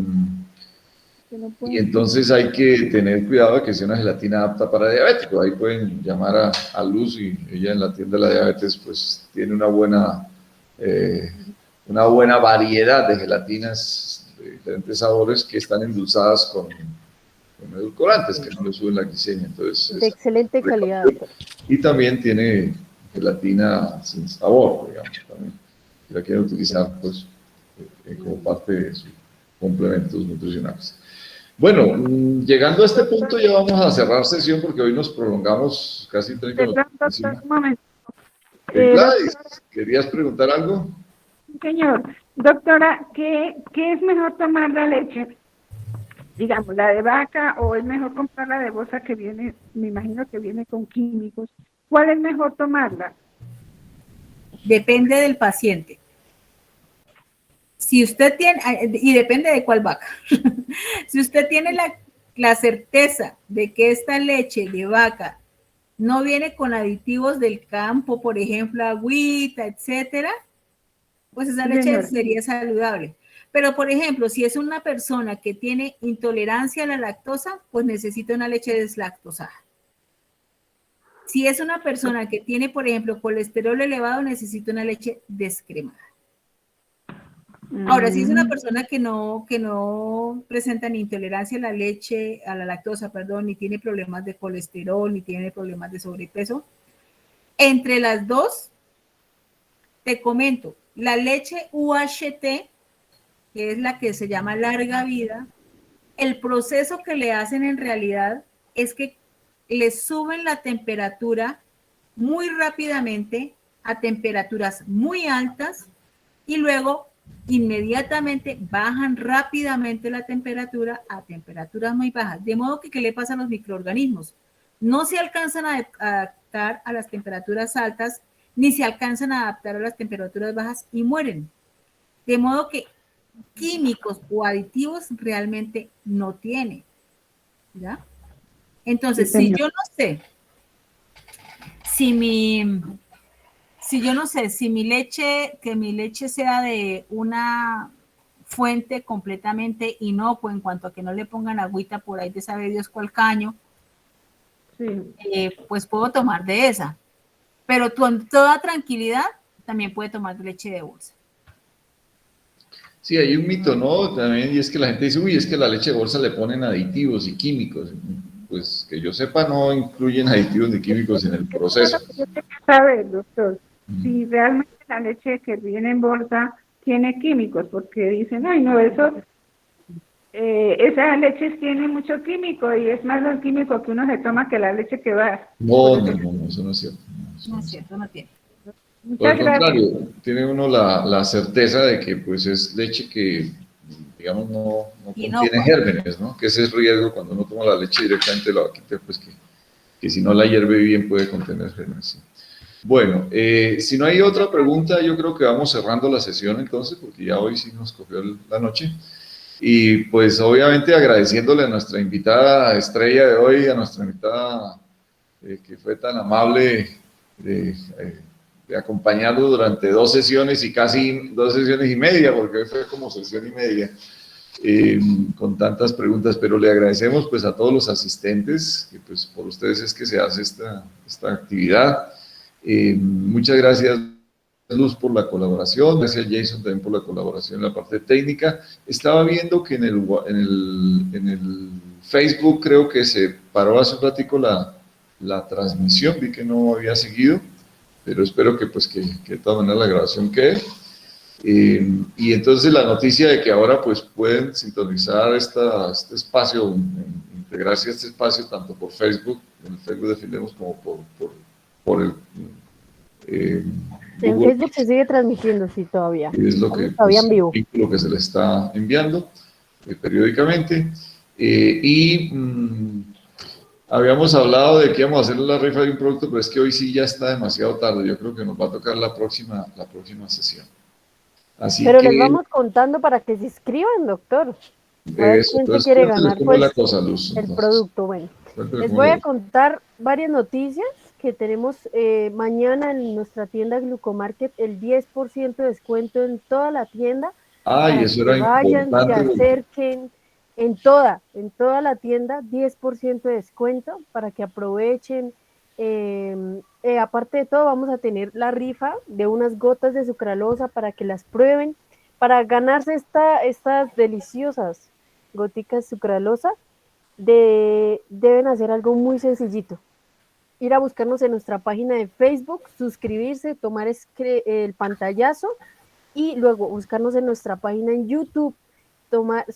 C: entonces hay que tener cuidado de que sea una gelatina apta para diabéticos. Ahí pueden llamar a Luz y ella en la tienda de la diabetes pues tiene una buena variedad de gelatinas de diferentes sabores que están endulzadas con edulcorantes que no le suben la glicemia. Entonces,
D: de excelente calidad.
C: Y también tiene gelatina sin sabor, digamos, también. Si la quieren utilizar, pues, como parte de sus complementos nutricionales. Bueno, llegando a este punto ya vamos a cerrar sesión porque hoy nos prolongamos casi 30 minutos.
F: Un momento.
C: Gladys, ¿querías preguntar algo?
F: Señor, doctora, ¿qué es mejor tomar la leche? Digamos, la de vaca o es mejor comprar la de bolsa que viene, me imagino que viene con químicos. ¿Cuál es mejor tomarla?
E: Depende del paciente. Si usted tiene, y depende de cuál vaca. Si usted tiene la certeza de que esta leche de vaca no viene con aditivos del campo, por ejemplo, agüita, etcétera, pues esa leche sería saludable. Pero, por ejemplo, si es una persona que tiene intolerancia a la lactosa, pues necesita una leche deslactosada. Si es una persona que tiene, por ejemplo, colesterol elevado, necesita una leche descremada. Ahora, si es una persona que no presenta ni intolerancia a la leche, a la lactosa, perdón, ni tiene problemas de colesterol, ni tiene problemas de sobrepeso, entre las dos, te comento, la leche UHT, que es la que se llama larga vida, el proceso que le hacen en realidad es que le suben la temperatura muy rápidamente a temperaturas muy altas y luego inmediatamente bajan rápidamente la temperatura a temperaturas muy bajas. De modo que, ¿qué le pasa a los microorganismos? No se alcanzan a adaptar a las temperaturas altas, ni se alcanzan a adaptar a las temperaturas bajas y mueren. De modo que químicos o aditivos realmente no tiene. ¿Ya? Entonces, si yo no sé, si mi leche sea de una fuente completamente inocua en cuanto a que no le pongan agüita por ahí de sabe Dios cuál caño, pues puedo tomar de esa. Pero con toda tranquilidad también puede tomar leche de bolsa.
C: Sí, hay un mito, ¿no? También, y es que la gente dice, uy, es que la leche de bolsa le ponen aditivos y químicos. Pues que yo sepa, no incluyen aditivos ni químicos en el proceso.
F: Yo tengo que saber, doctor, si realmente la leche que viene en bolsa tiene químicos, porque dicen, ay, no, eso, esas leches tienen mucho químico y es más el químico que uno se toma que la leche que va.
C: No, no, no, no, eso no es cierto. Eso
E: No
C: no
E: es
C: es cierto.
E: cierto, no tiene.
C: Por
F: Muchas
C: el
F: gracias.
C: contrario, tiene uno la certeza de que pues es leche que, digamos, no
E: Inocua.
C: contiene gérmenes, ¿no? Que ese es riesgo cuando uno toma la leche directamente de la vaquita, pues que si no la hierve bien puede contener gérmenes. ¿Sí? Bueno, si no hay otra pregunta, yo creo que vamos cerrando la sesión entonces, porque ya hoy sí nos cogió la noche. Y pues obviamente agradeciéndole a nuestra invitada estrella de hoy, a nuestra invitada que fue tan amable de acompañarnos durante 2 sesiones y casi 2 sesiones y media, porque hoy fue como sesión y media, con tantas preguntas, pero le agradecemos pues a todos los asistentes, que pues por ustedes es que se hace esta actividad. Muchas gracias Luz por la colaboración, gracias Jason también por la colaboración en la parte técnica. Estaba viendo que en el Facebook creo que se paró hace un ratico la transmisión, vi que no había seguido, pero espero que pues que de todas maneras la grabación quede. Y entonces la noticia de que ahora pues pueden sintonizar este espacio, integrarse a este espacio tanto por Facebook, en el Facebook de Findemos, como por el
D: En
C: Google.
D: Facebook se sigue transmitiendo, sí, todavía.
C: Es lo que,
D: Todavía en vivo.
C: lo que se le está enviando periódicamente. Habíamos hablado de que íbamos a hacer la rifa de un producto, pero es que hoy sí ya está demasiado tarde. Yo creo que nos va a tocar la próxima sesión. Así
D: Pero
C: que,
D: les vamos contando para que se inscriban, doctor. A ver
C: eso,
D: quién se
C: entonces,
D: quiere
C: cuénteles
D: ganar
C: cómo es la
D: pues,
C: cosa, Luz.
D: el
C: Entonces,
D: producto. Bueno,
C: cuénteles
D: les
C: cómo
D: voy
C: es
D: a
C: la-
D: contar varias noticias que tenemos mañana en nuestra tienda Glucomarket, el 10% de descuento en toda la tienda,
C: Ay,
D: para
C: eso
D: que
C: era
D: vayan, se
C: importante.
D: acerquen, en toda la tienda, 10% de descuento para que aprovechen. Aparte de todo, vamos a tener la rifa de unas gotas de sucralosa para que las prueben, para ganarse estas deliciosas goticas sucralosa. Deben hacer algo muy sencillito. Ir a buscarnos en nuestra página de Facebook, suscribirse, tomar el pantallazo y luego buscarnos en nuestra página en YouTube,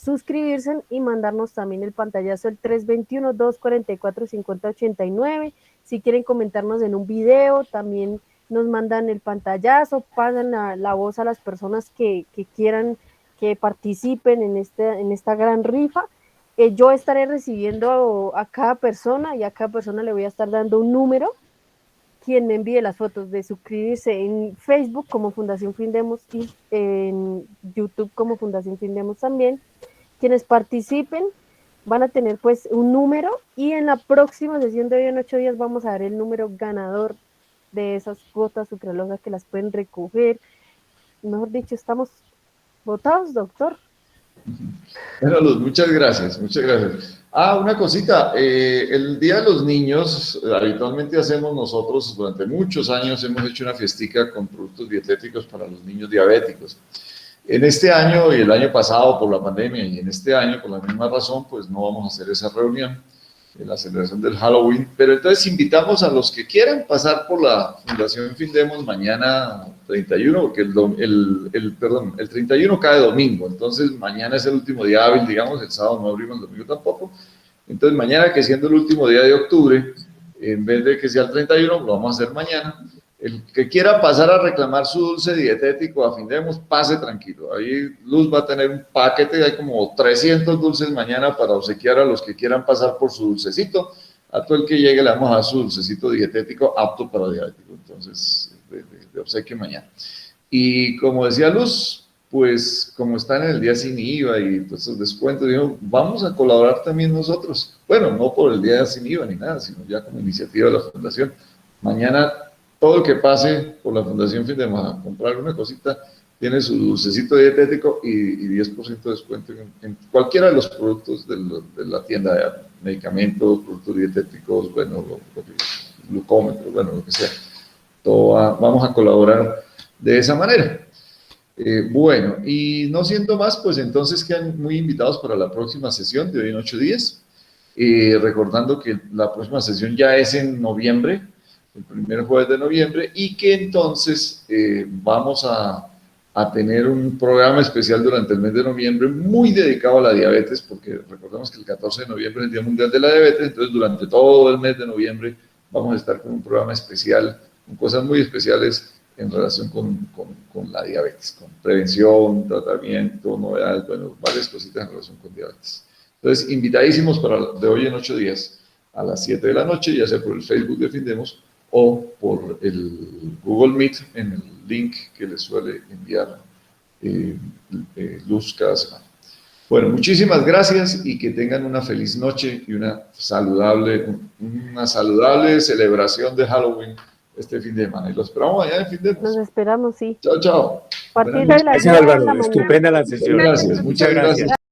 D: suscribirse y mandarnos también el pantallazo el 321-244-5089. Si quieren comentarnos en un video, también nos mandan el pantallazo, pasan la voz a las personas que quieran que participen en esta gran rifa. Yo estaré recibiendo a cada persona y a cada persona le voy a estar dando un número. Quien me envíe las fotos de suscribirse en Facebook como Fundación Findemos y en YouTube como Fundación Findemos también. Quienes participen van a tener pues un número y en la próxima sesión de hoy en 8 días vamos a dar el número ganador de esas gotas sucralosas que las pueden recoger. Mejor dicho, estamos votados, doctor.
C: Bueno, Luz, muchas gracias, muchas gracias. Una cosita, el Día de los Niños, habitualmente hacemos nosotros, durante muchos años hemos hecho una fiestica con productos dietéticos para los niños diabéticos. En este año y el año pasado por la pandemia y en este año por la misma razón, pues no vamos a hacer esa reunión en la celebración del Halloween, pero entonces invitamos a los que quieran pasar por la Fundación Findemos mañana 31, porque el 31 cae domingo, entonces mañana es el último día hábil, digamos, el sábado no abrimos, el domingo tampoco, entonces mañana, que siendo el último día de octubre, en vez de que sea el 31, lo vamos a hacer mañana. El que quiera pasar a reclamar su dulce dietético a Findemos, pase tranquilo. Ahí Luz va a tener un paquete, hay como 300 dulces mañana para obsequiar a los que quieran pasar por su dulcecito. A todo el que llegue le vamos a dar su dulcecito dietético apto para diabético. Entonces, de obsequio mañana. Y como decía Luz, pues como están en el día sin IVA y todos esos descuentos, digo, vamos a colaborar también nosotros. Bueno, no por el día sin IVA ni nada, sino ya como iniciativa de la Fundación. Mañana todo el que pase por la Fundación Findemos a comprar una cosita tiene su dulcecito dietético y 10% de descuento en cualquiera de los productos de la tienda de medicamentos, productos dietéticos, bueno, glucómetros, bueno, lo que sea. Vamos a colaborar de esa manera. Bueno, y no siendo más, pues entonces quedan muy invitados para la próxima sesión de hoy en 8 días. Recordando que la próxima sesión ya es en noviembre, el primer jueves de noviembre, y que entonces vamos a a tener un programa especial durante el mes de noviembre muy dedicado a la diabetes, porque recordemos que el 14 de noviembre es el Día Mundial de la Diabetes, entonces durante todo el mes de noviembre vamos a estar con un programa especial, con cosas muy especiales en relación con la diabetes, con prevención, tratamiento, novedades, bueno, varias cositas en relación con diabetes. Entonces, invitadísimos para de hoy en 8 días a las 7 de la noche, ya sea por el Facebook de Findemos o por el Google Meet en el link que les suele enviar Luz cada semana. Bueno, muchísimas gracias y que tengan una feliz noche y una saludable celebración de Halloween este fin de semana. Y los esperamos allá en Findemos.
D: Los esperamos, sí.
C: Chao, chao.
D: A partir de las
B: Gracias,
D: 9 de la
B: Álvaro.
D: mañana.
B: Estupenda la sesión.
C: Gracias, muchas gracias.